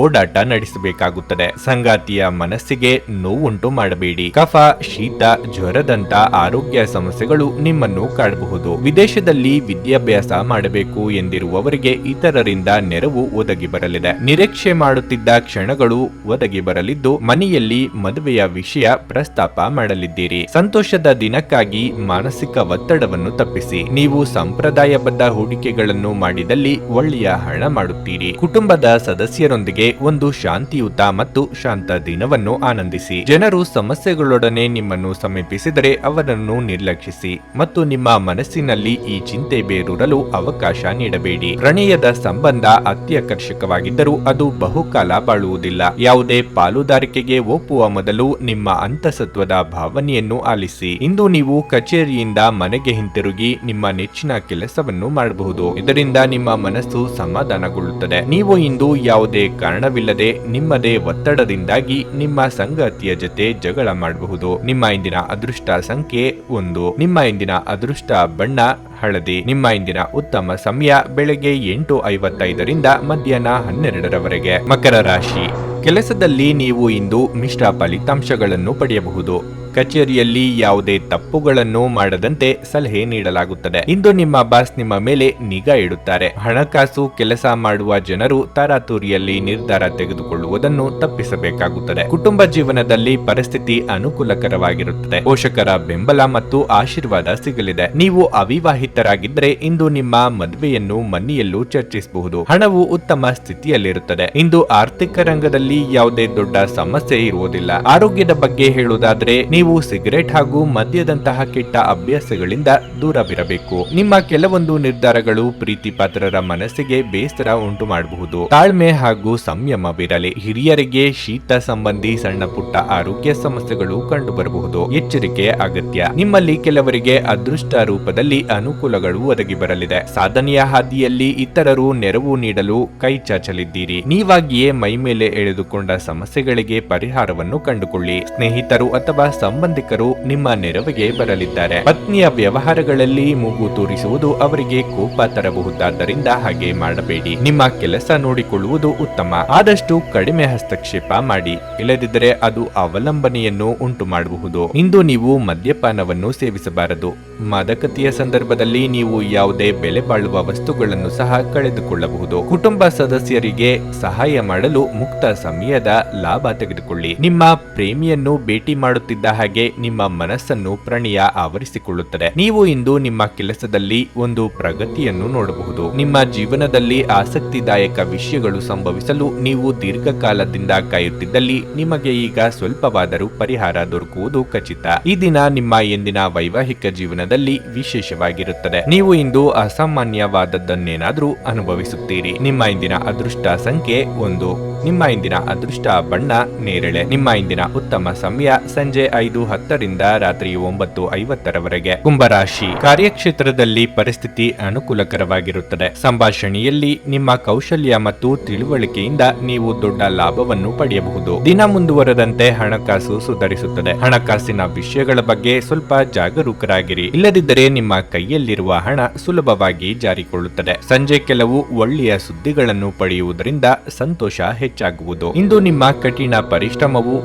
ಓಡಾಟ ನಡೆಸಬೇಕಾಗುತ್ತದೆ. ಸಂಗಾತಿಯ ಮನಸ್ಸಿಗೆ ನೋವುಂಟು ಮಾಡಬೇಡಿ. ಕಫ, ಶೀತ, ಜ್ವರದಂತ ಆರೋಗ್ಯ ಸಮಸ್ಯೆಗಳು ನಿಮ್ಮನ್ನು ಕಾಡಬಹುದು. ವಿದೇಶದಲ್ಲಿ ವಿದ್ಯಾಭ್ಯಾಸ ಮಾಡಬೇಕು ಎಂದಿರುವವರಿಗೆ ಇತರರಿಂದ ನೆರವು ಒದಗಿ ಬರಲಿದೆ. ನಿರೀಕ್ಷೆ ಮಾಡುತ್ತಿದ್ದ ಕ್ಷಣಗಳು ಒದಗಿ ಬರಲಿದ್ದು ಮನೆಯಲ್ಲಿ ಮದುವೆಯ ವಿಷಯ ಪ್ರಸ್ತಾಪ ಮಾಡಲಿದ್ದೀರಿ. ಸಂತೋಷದ ದಿನಕ್ಕಾಗಿ ಮಾನಸಿಕ ಒತ್ತಡವನ್ನು ತಪ್ಪಿಸಿ. ನೀವು ಸಂಪ್ರದಾಯಬದ್ಧ ಹೂಡಿಕೆಗಳನ್ನು ಮಾಡಿದಲ್ಲಿ ಒಳ್ಳೆಯ ಹಣ ಮಾಡುತ್ತೀರಿ. ಕುಟುಂಬದ ಸದಸ್ಯರೊಂದಿಗೆ ಕುಟುಂಬದೊಂದಿಗೆ ಒಂದು ಶಾಂತಿಯುತ ಮತ್ತು ಶಾಂತ ದಿನವನ್ನು ಆನಂದಿಸಿ. ಜನರು ಸಮಸ್ಯೆಗಳೊಡನೆ ನಿಮ್ಮನ್ನು ಸಮೀಪಿಸಿದರೆ ಅವರನ್ನು ನಿರ್ಲಕ್ಷಿಸಿ ಮತ್ತು ನಿಮ್ಮ ಮನಸ್ಸಿನಲ್ಲಿ ಈ ಚಿಂತೆ ಬೇರೂರಲು ಅವಕಾಶ ನೀಡಬೇಡಿ. ಪ್ರಣಯದ ಸಂಬಂಧ ಅತ್ಯಾಕರ್ಷಕವಾಗಿದ್ದರೂ ಅದು ಬಹುಕಾಲ ಬಾಳುವುದಿಲ್ಲ. ಯಾವುದೇ ಪಾಲುದಾರಿಕೆಗೆ ಒಪ್ಪುವ ಮೊದಲು ನಿಮ್ಮ ಅಂತಸತ್ವದ ಭಾವನೆಯನ್ನು ಆಲಿಸಿ. ಇಂದು ನೀವು ಕಚೇರಿಯಿಂದ ಮನೆಗೆ ಹಿಂತಿರುಗಿ ನಿಮ್ಮ ನೆಚ್ಚಿನ ಕೆಲಸವನ್ನು ಮಾಡಬಹುದು. ಇದರಿಂದ ನಿಮ್ಮ ಮನಸ್ಸು ಸಮಾಧಾನಗೊಳ್ಳುತ್ತದೆ. ನೀವು ಇಂದು ಯಾವುದೇ ಕಾರಣವಿಲ್ಲದೆ ನಿಮ್ಮದೇ ಒತ್ತಡದಿಂದಾಗಿ ನಿಮ್ಮ ಸಂಗಾತಿಯ ಜೊತೆ ಜಗಳ ಮಾಡಬಹುದು. ನಿಮ್ಮ ಇಂದಿನ ಅದೃಷ್ಟ ಸಂಖ್ಯೆ 1. ನಿಮ್ಮ ಇಂದಿನ ಅದೃಷ್ಟ ಬಣ್ಣ ಹಳದಿ. ನಿಮ್ಮ ಇಂದಿನ ಉತ್ತಮ ಸಮಯ ಬೆಳಗ್ಗೆ 8:55ರಿಂದ ಮಧ್ಯಾಹ್ನ 12ರವರೆಗೆ. ಮಕರ ರಾಶಿ. ಕೆಲಸದಲ್ಲಿ ನೀವು ಇಂದು ಮಿಶ್ರ ಫಲಿತಾಂಶಗಳನ್ನು ಪಡೆಯಬಹುದು. ಕಚೇರಿಯಲ್ಲಿ ಯಾವುದೇ ತಪ್ಪುಗಳನ್ನು ಮಾಡದಂತೆ ಸಲಹೆ ನೀಡಲಾಗುತ್ತದೆ. ಇಂದು ನಿಮ್ಮ ಬಾಸ್ ನಿಮ್ಮ ಮೇಲೆ ನಿಗಾ ಇಡುತ್ತಾರೆ. ಹಣಕಾಸು ಕೆಲಸ ಮಾಡುವ ಜನರು ತರಾತುರಿಯಲ್ಲಿ ನಿರ್ಧಾರ ತೆಗೆದುಕೊಳ್ಳುವುದನ್ನು ತಪ್ಪಿಸಬೇಕಾಗುತ್ತದೆ. ಕುಟುಂಬ ಜೀವನದಲ್ಲಿ ಪರಿಸ್ಥಿತಿ ಅನುಕೂಲಕರವಾಗಿರುತ್ತದೆ. ಪೋಷಕರ ಬೆಂಬಲ ಮತ್ತು ಆಶೀರ್ವಾದ ಸಿಗಲಿದೆ. ನೀವು ಅವಿವಾಹಿತರಾಗಿದ್ದರೆ ಇಂದು ನಿಮ್ಮ ಮದುವೆಯನ್ನು ಮನೆಯಲ್ಲೂ ಚರ್ಚಿಸಬಹುದು. ಹಣವು ಉತ್ತಮ ಸ್ಥಿತಿಯಲ್ಲಿರುತ್ತದೆ. ಇಂದು ಆರ್ಥಿಕ ರಂಗದಲ್ಲಿ ಯಾವುದೇ ದೊಡ್ಡ ಸಮಸ್ಯೆ ಇರುವುದಿಲ್ಲ. ಆರೋಗ್ಯದ ಬಗ್ಗೆ ಹೇಳುವುದಾದರೆ ನೀವು ಸಿಗರೆಟ್ ಹಾಗೂ ಮದ್ಯದಂತಹ ಕೆಟ್ಟ ಅಭ್ಯಾಸಗಳಿಂದ ದೂರವಿರಬೇಕು. ನಿಮ್ಮ ಕೆಲವೊಂದು ನಿರ್ಧಾರಗಳು ಪ್ರೀತಿ ಪಾತ್ರರ ಮನಸ್ಸಿಗೆ ಬೇಸರ ಉಂಟು ಮಾಡಬಹುದು. ತಾಳ್ಮೆ ಹಾಗೂ ಸಂಯಮವಿರಲಿ. ಹಿರಿಯರಿಗೆ ಶೀತ ಸಂಬಂಧಿ ಸಣ್ಣ ಪುಟ್ಟ ಆರೋಗ್ಯ ಸಮಸ್ಯೆಗಳು ಕಂಡುಬರಬಹುದು. ಎಚ್ಚರಿಕೆ ಅಗತ್ಯ. ನಿಮ್ಮಲ್ಲಿ ಕೆಲವರಿಗೆ ಅದೃಷ್ಟ ರೂಪದಲ್ಲಿ ಅನುಕೂಲಗಳು ಒದಗಿ ಬರಲಿದೆ. ಸಾಧನೆಯ ಹಾದಿಯಲ್ಲಿ ಇತರರು ನೆರವು ನೀಡಲು ಕೈ ಚಾಚಲಿದ್ದೀರಿ. ನೀವಾಗಿಯೇ ಮೈಮೇಲೆ ಎಳೆದುಕೊಂಡ ಸಮಸ್ಯೆಗಳಿಗೆ ಪರಿಹಾರವನ್ನು ಕಂಡುಕೊಳ್ಳಿ. ಸ್ನೇಹಿತರು ಅಥವಾ ಸಂಬಂಧಿಕರು ನಿಮ್ಮ ನೆರವಿಗೆ ಬರಲಿದ್ದಾರೆ. ಪತ್ನಿಯ ವ್ಯವಹಾರಗಳಲ್ಲಿ ಮೂಗು ತೂರಿಸುವುದು ಅವರಿಗೆ ಕೋಪ ತರಬಹುದಾದ್ದರಿಂದ ಹಾಗೆ ಮಾಡಬೇಡಿ. ನಿಮ್ಮ ಕೆಲಸ ನೋಡಿಕೊಳ್ಳುವುದು ಉತ್ತಮ. ಆದಷ್ಟು ಕಡಿಮೆ ಹಸ್ತಕ್ಷೇಪ ಮಾಡಿ, ಇಲ್ಲದಿದ್ದರೆ ಅದು ಅವಲಂಬನೆಯನ್ನು ಉಂಟು ಮಾಡಬಹುದು. ಇಂದು ನೀವು ಮದ್ಯಪಾನವನ್ನು ಸೇವಿಸಬಾರದು. ಮಾದಕತೆಯ ಸಂದರ್ಭದಲ್ಲಿ ನೀವು ಯಾವುದೇ ಬೆಲೆ ಬಾಳುವ ವಸ್ತುಗಳನ್ನು ಸಹ ಕಳೆದುಕೊಳ್ಳಬಹುದು. ಕುಟುಂಬ ಸದಸ್ಯರಿಗೆ ಸಹಾಯ ಮಾಡಲು ಮುಕ್ತ ಸಮಯದ ಲಾಭ ತೆಗೆದುಕೊಳ್ಳಿ. ನಿಮ್ಮ ಪ್ರೇಮಿಯನ್ನು ಭೇಟಿ ಮಾಡುತ್ತಿದ್ದ ಹಾಗೆ ನಿಮ್ಮ ಮನಸ್ಸನ್ನು ಪ್ರಣಯ ಆವರಿಸಿಕೊಳ್ಳುತ್ತದೆ. ನೀವು ಇಂದು ನಿಮ್ಮ ಕೆಲಸದಲ್ಲಿ ಒಂದು ಪ್ರಗತಿಯನ್ನು ನೋಡಬಹುದು. ನಿಮ್ಮ ಜೀವನದಲ್ಲಿ ಆಸಕ್ತಿದಾಯಕ ವಿಷಯಗಳು ಸಂಭವಿಸಲು ನೀವು ದೀರ್ಘಕಾಲದಿಂದ ಕಾಯುತ್ತಿದ್ದಲ್ಲಿ ನಿಮಗೆ ಈಗ ಸ್ವಲ್ಪವಾದರೂ ಪರಿಹಾರ ದೊರಕುವುದು ಖಚಿತ. ಈ ದಿನ ನಿಮ್ಮ ಎಂದಿನ ವೈವಾಹಿಕ ಜೀವನದಲ್ಲಿ ವಿಶೇಷವಾಗಿರುತ್ತದೆ. ನೀವು ಇಂದು ಅಸಾಮಾನ್ಯವಾದದ್ದನ್ನೇನಾದ್ರೂ ಅನುಭವಿಸುತ್ತೀರಿ. ನಿಮ್ಮ ಇಂದಿನ ಅದೃಷ್ಟ ಸಂಖ್ಯೆ 1. ನಿಮ್ಮ ಇಂದಿನ ಅದೃಷ್ಟ ಬಣ್ಣ ನೇರಳೆ. ನಿಮ್ಮ ಇಂದಿನ ಉತ್ತಮ ಸಮಯ ಸಂಜೆ 5:10ರಿಂದ ರಾತ್ರಿ 9:50ರವರೆಗೆ. ಕುಂಭರಾಶಿ. ಕಾರ್ಯಕ್ಷೇತ್ರದಲ್ಲಿ ಪರಿಸ್ಥಿತಿ ಅನುಕೂಲಕರವಾಗಿರುತ್ತದೆ. ಸಂಭಾಷಣೆಯಲ್ಲಿ ನಿಮ್ಮ ಕೌಶಲ್ಯ ಮತ್ತು ತಿಳುವಳಿಕೆಯಿಂದ ನೀವು ದೊಡ್ಡ ಲಾಭವನ್ನು ಪಡೆಯಬಹುದು. ದಿನ ಮುಂದುವರೆದಂತೆ ಹಣಕಾಸು ಸುಧಾರಿಸುತ್ತದೆ. ಹಣಕಾಸಿನ ವಿಷಯಗಳ ಬಗ್ಗೆ ಸ್ವಲ್ಪ ಜಾಗರೂಕರಾಗಿರಿ. ಇಲ್ಲದಿದ್ದರೆ ನಿಮ್ಮ ಕೈಯಲ್ಲಿರುವ ಹಣ ಸುಲಭವಾಗಿ ಜಾರಿಕೊಳ್ಳುತ್ತದೆ. ಸಂಜೆ ಕೆಲವು ಒಳ್ಳೆಯ ಸುದ್ದಿಗಳನ್ನು ಪಡೆಯುವುದರಿಂದ ಸಂತೋಷ ಹೆಚ್ಚಾಗುವುದು. ಇಂದು ನಿಮ್ಮ ಕಠಿಣ ಪರಿಶ್ರಮವು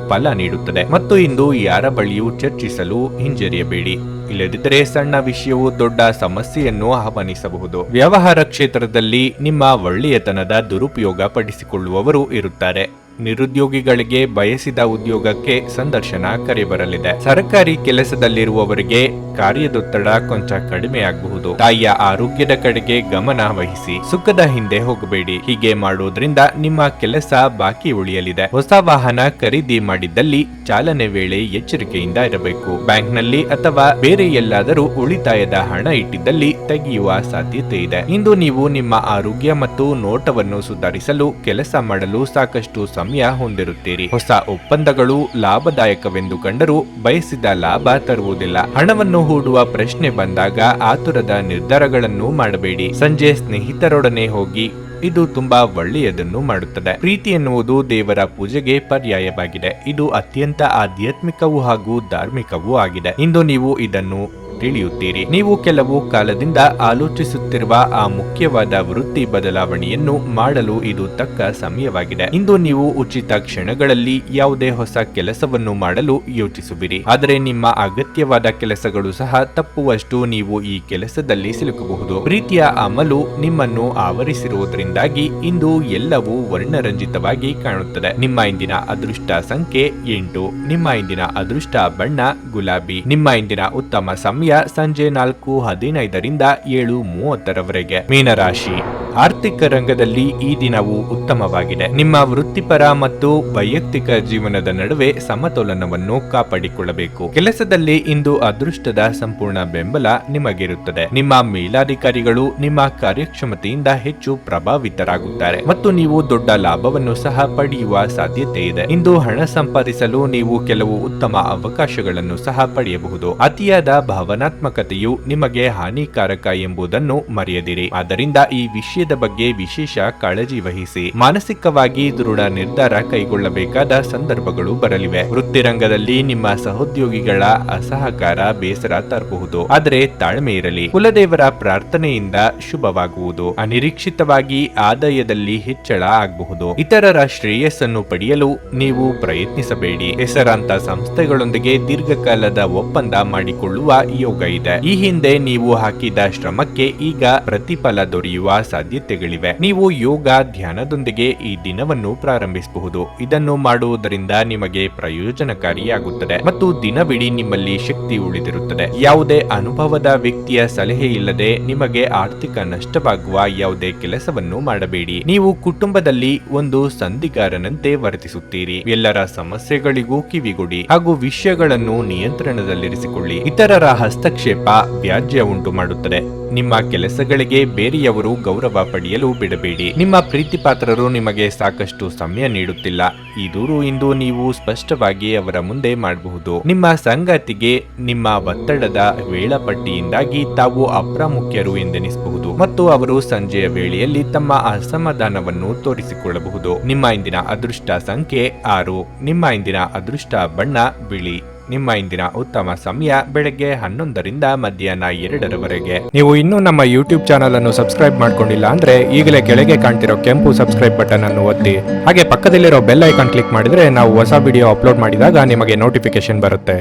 ಫಲ ನೀಡುತ್ತದೆ ಮತ್ತು ಇಂದು ಯಾರ ಬಳಿಯೂ ಚರ್ಚಿಸಲು ಹಿಂಜರಿಯಬೇಡಿ. ಇಲ್ಲದಿದ್ದರೆ ಸಣ್ಣ ವಿಷಯವು ದೊಡ್ಡ ಸಮಸ್ಯೆಯನ್ನು ಆಹ್ವಾನಿಸಬಹುದು. ವ್ಯವಹಾರ ಕ್ಷೇತ್ರದಲ್ಲಿ ನಿಮ್ಮ ಒಳ್ಳೆಯತನದ ದುರುಪಯೋಗ ಪಡಿಸಿಕೊಳ್ಳುವವರು ಇರುತ್ತಾರೆ. ನಿರುದ್ಯೋಗಿಗಳಿಗೆ ಬಯಸಿದ ಉದ್ಯೋಗಕ್ಕೆ ಸಂದರ್ಶನ ಕರೆ ಬರಲಿದೆ. ಸರ್ಕಾರಿ ಕೆಲಸದಲ್ಲಿರುವವರಿಗೆ ಕಾರ್ಯದೊತ್ತಡ ಕೊಂಚ ಕಡಿಮೆಯಾಗಬಹುದು. ತಾಯಿಯ ಆರೋಗ್ಯದ ಕಡೆಗೆ ಗಮನ ವಹಿಸಿ. ಸುಖದ ಹಿಂದೆ ಹೋಗಬೇಡಿ. ಹೀಗೆ ಮಾಡುವುದರಿಂದ ನಿಮ್ಮ ಕೆಲಸ ಬಾಕಿ ಉಳಿಯಲಿದೆ. ಹೊಸ ವಾಹನ ಖರೀದಿ ಮಾಡಿದ್ದಲ್ಲಿ ಚಾಲನೆ ವೇಳೆ ಎಚ್ಚರಿಕೆಯಿಂದ ಇರಬೇಕು. ಬ್ಯಾಂಕ್ನಲ್ಲಿ ಅಥವಾ ಬೇರೆ ಎಲ್ಲಾದರೂ ಉಳಿತಾಯದ ಹಣ ಇಟ್ಟಿದ್ದಲ್ಲಿ ತೆಗೆಯುವ ಸಾಧ್ಯತೆ ಇದೆ. ಇಂದು ನೀವು ನಿಮ್ಮ ಆರೋಗ್ಯ ಮತ್ತು ನೋಟವನ್ನು ಸುಧಾರಿಸಲು ಕೆಲಸ ಮಾಡಲು ಸಾಕಷ್ಟು ಸಮಯ ಹೊಂದಿರುತ್ತೀರಿ. ಹೊಸ ಒಪ್ಪಂದಗಳು ಲಾಭದಾಯಕವೆಂದು ಕಂಡರೂ ಬಯಸಿದ ಲಾಭ ತರುವುದಿಲ್ಲ. ಹಣವನ್ನು ಹೂಡುವ ಪ್ರಶ್ನೆ ಬಂದಾಗ ಆತುರದ ನಿರ್ಧಾರಗಳನ್ನು ಮಾಡಬೇಡಿ. ಸಂಜೆ ಸ್ನೇಹಿತರೊಡನೆ ಹೋಗಿ, ಇದು ತುಂಬಾ ಒಳ್ಳೆಯದನ್ನು ಮಾಡುತ್ತದೆ. ಪ್ರೀತಿ ಎನ್ನುವುದು ದೇವರ ಪೂಜೆಗೆ ಪರ್ಯಾಯವಾಗಿದೆ. ಇದು ಅತ್ಯಂತ ಆಧ್ಯಾತ್ಮಿಕವೂ ಹಾಗೂ ಧಾರ್ಮಿಕವೂ ಆಗಿದೆ. ಇಂದು ನೀವು ಇದನ್ನು ತಿಳಿಯುತ್ತೀರಿ. ನೀವು ಕೆಲವು ಕಾಲದಿಂದ ಆಲೋಚಿಸುತ್ತಿರುವ ಆ ಮುಖ್ಯವಾದ ವೃತ್ತಿ ಬದಲಾವಣೆಯನ್ನು ಮಾಡಲು ಇದು ತಕ್ಕ ಸಮಯವಾಗಿದೆ. ಇಂದು ನೀವು ಉಚಿತ ಕ್ಷಣಗಳಲ್ಲಿ ಯಾವುದೇ ಹೊಸ ಕೆಲಸವನ್ನು ಮಾಡಲು ಯೋಚಿಸುವಿರಿ. ಆದರೆ ನಿಮ್ಮ ಅಗತ್ಯವಾದ ಕೆಲಸಗಳು ಸಹ ತಪ್ಪುವಷ್ಟು ನೀವು ಈ ಕೆಲಸದಲ್ಲಿ ಸಿಲುಕಬಹುದು. ಪ್ರೀತಿಯ ಅಮಲು ನಿಮ್ಮನ್ನು ಆವರಿಸಿರುವುದರಿಂದಾಗಿ ಇಂದು ಎಲ್ಲವೂ ವರ್ಣರಂಜಿತವಾಗಿ ಕಾಣುತ್ತದೆ. ನಿಮ್ಮ ಇಂದಿನ ಅದೃಷ್ಟ ಸಂಖ್ಯೆ 8. ನಿಮ್ಮ ಇಂದಿನ ಅದೃಷ್ಟ ಬಣ್ಣ ಗುಲಾಬಿ. ನಿಮ್ಮ ಇಂದಿನ ಉತ್ತಮ ಸಮಯ ಸಮಯ ಸಂಜೆ 4:15ರಿಂದ 7:30ರವರೆಗೆ. ಮೀನರಾಶಿ, ಆರ್ಥಿಕ ರಂಗದಲ್ಲಿ ಈ ದಿನವು ಉತ್ತಮವಾಗಿದೆ. ನಿಮ್ಮ ವೃತ್ತಿಪರ ಮತ್ತು ವೈಯಕ್ತಿಕ ಜೀವನದ ನಡುವೆ ಸಮತೋಲನವನ್ನು ಕಾಪಾಡಿಕೊಳ್ಳಬೇಕು. ಕೆಲಸದಲ್ಲಿ ಇಂದು ಅದೃಷ್ಟದ ಸಂಪೂರ್ಣ ಬೆಂಬಲ ನಿಮಗಿರುತ್ತದೆ. ನಿಮ್ಮ ಮೇಲಾಧಿಕಾರಿಗಳು ನಿಮ್ಮ ಕಾರ್ಯಕ್ಷಮತೆಯಿಂದ ಹೆಚ್ಚು ಪ್ರಭಾವಿತರಾಗುತ್ತಾರೆ ಮತ್ತು ನೀವು ದೊಡ್ಡ ಲಾಭವನ್ನು ಸಹ ಪಡೆಯುವ ಸಾಧ್ಯತೆ ಇದೆ. ಇಂದು ಹಣ ಸಂಪಾದಿಸಲು ನೀವು ಕೆಲವು ಉತ್ತಮ ಅವಕಾಶಗಳನ್ನು ಸಹ ಪಡೆಯಬಹುದು. ಅತಿಯಾದ ಭಾವನಾತ್ಮಕತೆಯು ನಿಮಗೆ ಹಾನಿಕಾರಕ ಎಂಬುದನ್ನು ಮರೆಯದಿರಿ. ಆದ್ದರಿಂದ ಈ ವಿಷಯದ ಬಗ್ಗೆ ವಿಶೇಷ ಕಾಳಜಿ ವಹಿಸಿ. ಮಾನಸಿಕವಾಗಿ ದೃಢ ನಿರ್ಧಾರ ಕೈಗೊಳ್ಳಬೇಕಾದ ಸಂದರ್ಭಗಳು ಬರಲಿವೆ. ವೃತ್ತಿರಂಗದಲ್ಲಿ ನಿಮ್ಮ ಸಹೋದ್ಯೋಗಿಗಳ ಅಸಹಕಾರ ಬೇಸರ ತರಬಹುದು, ಆದರೆ ತಾಳ್ಮೆ ಇರಲಿ. ಕುಲದೇವರ ಪ್ರಾರ್ಥನೆಯಿಂದ ಶುಭವಾಗುವುದು. ಅನಿರೀಕ್ಷಿತವಾಗಿ ಆದಾಯದಲ್ಲಿ ಹೆಚ್ಚಳ ಆಗಬಹುದು. ಇತರರ ಶ್ರೇಯಸ್ಸನ್ನು ಪಡೆಯಲು ನೀವು ಪ್ರಯತ್ನಿಸಬೇಡಿ. ಹೆಸರಾಂತ ಸಂಸ್ಥೆಗಳೊಂದಿಗೆ ದೀರ್ಘಕಾಲದ ಒಪ್ಪಂದ ಮಾಡಿಕೊಳ್ಳುವ ಯೋಗ ಇದೆ. ಈ ಹಿಂದೆ ನೀವು ಹಾಕಿದ ಶ್ರಮಕ್ಕೆ ಈಗ ಪ್ರತಿಫಲ ದೊರೆಯುವ ಸಾಧ್ಯತೆಗಳಿವೆ. ನೀವು ಯೋಗ ಧ್ಯಾನದೊಂದಿಗೆ ಈ ದಿನವನ್ನು ಪ್ರಾರಂಭಿಸಬಹುದು. ಇದನ್ನು ಮಾಡುವುದರಿಂದ ನಿಮಗೆ ಪ್ರಯೋಜನಕಾರಿಯಾಗುತ್ತದೆ ಮತ್ತು ದಿನವಿಡೀ ನಿಮ್ಮಲ್ಲಿ ಶಕ್ತಿ ಉಳಿದಿರುತ್ತದೆ. ಯಾವುದೇ ಅನುಭವದ ವ್ಯಕ್ತಿಯ ಸಲಹೆ ಇಲ್ಲದೆ ನಿಮಗೆ ಆರ್ಥಿಕ ನಷ್ಟವಾಗುವ ಯಾವುದೇ ಕೆಲಸವನ್ನು ಮಾಡಬೇಡಿ. ನೀವು ಕುಟುಂಬದಲ್ಲಿ ಒಂದು ಸಂಧಿಗಾರನಂತೆ ವರ್ತಿಸುತ್ತೀರಿ. ಎಲ್ಲರ ಸಮಸ್ಯೆಗಳಿಗೂ ಕಿವಿಗೊಡಿ ಹಾಗೂ ವಿಷಯಗಳನ್ನು ನಿಯಂತ್ರಣದಲ್ಲಿರಿಸಿಕೊಳ್ಳಿ. ಇತರರ ಹಸ್ತಕ್ಷೇಪ ವ್ಯಾಜ್ಯ ಉಂಟು ಮಾಡುತ್ತದೆ. ನಿಮ್ಮ ಕೆಲಸಗಳಿಗೆ ಬೇರೆಯವರು ಗೌರವ ಪಡೆಯಲು ಬಿಡಬೇಡಿ. ನಿಮ್ಮ ಪ್ರೀತಿಪಾತ್ರರು ನಿಮಗೆ ಸಾಕಷ್ಟು ಸಮಯ ನೀಡುತ್ತಿಲ್ಲ. ಈ ದೂರು ಇಂದು ನೀವು ಸ್ಪಷ್ಟವಾಗಿ ಅವರ ಮುಂದೆ ಮಾಡಬಹುದು. ನಿಮ್ಮ ಸಂಗಾತಿಗೆ ನಿಮ್ಮ ಒತ್ತಡದ ವೇಳಾಪಟ್ಟಿಯಿಂದಾಗಿ ತಾವು ಅಪ್ರಾಮುಖ್ಯರು ಎಂದೆನಿಸಬಹುದು ಮತ್ತು ಅವರು ಸಂಜೆಯ ವೇಳೆಯಲ್ಲಿ ತಮ್ಮ ಅಸಮಾಧಾನವನ್ನು ತೋರಿಸಿಕೊಳ್ಳಬಹುದು. ನಿಮ್ಮ ಇಂದಿನ ಅದೃಷ್ಟ ಸಂಖ್ಯೆ 6. ನಿಮ್ಮ ಇಂದಿನ ಅದೃಷ್ಟ ಬಣ್ಣ ಬಿಳಿ. ನಿಮ್ಮ ಇಂದಿನ ಉತ್ತಮ ಸಮಯ ಬೆಳಗ್ಗೆ 11ರಿಂದ ಮಧ್ಯಾಹ್ನ 2ರವರೆಗೆ. ನೀವು ಇನ್ನೂ ನಮ್ಮ ಯೂಟ್ಯೂಬ್ ಚಾನಲ್ ಅನ್ನು ಸಬ್ಸ್ಕ್ರೈಬ್ ಮಾಡ್ಕೊಂಡಿಲ್ಲ ಅಂದ್ರೆ ಈಗಲೇ ಕೆಳಗೆ ಕಾಣ್ತಿರೋ ಕೆಂಪು ಸಬ್ಸ್ಕ್ರೈಬ್ ಬಟನ್ ಅನ್ನು ಒತ್ತಿ. ಹಾಗೆ ಪಕ್ಕದಲ್ಲಿರೋ ಬೆಲ್ ಐಕಾನ್ ಕ್ಲಿಕ್ ಮಾಡಿದ್ರೆ ನಾವು ಹೊಸ ವಿಡಿಯೋ ಅಪ್ಲೋಡ್ ಮಾಡಿದಾಗ ನಿಮಗೆ ನೋಟಿಫಿಕೇಶನ್ ಬರುತ್ತೆ.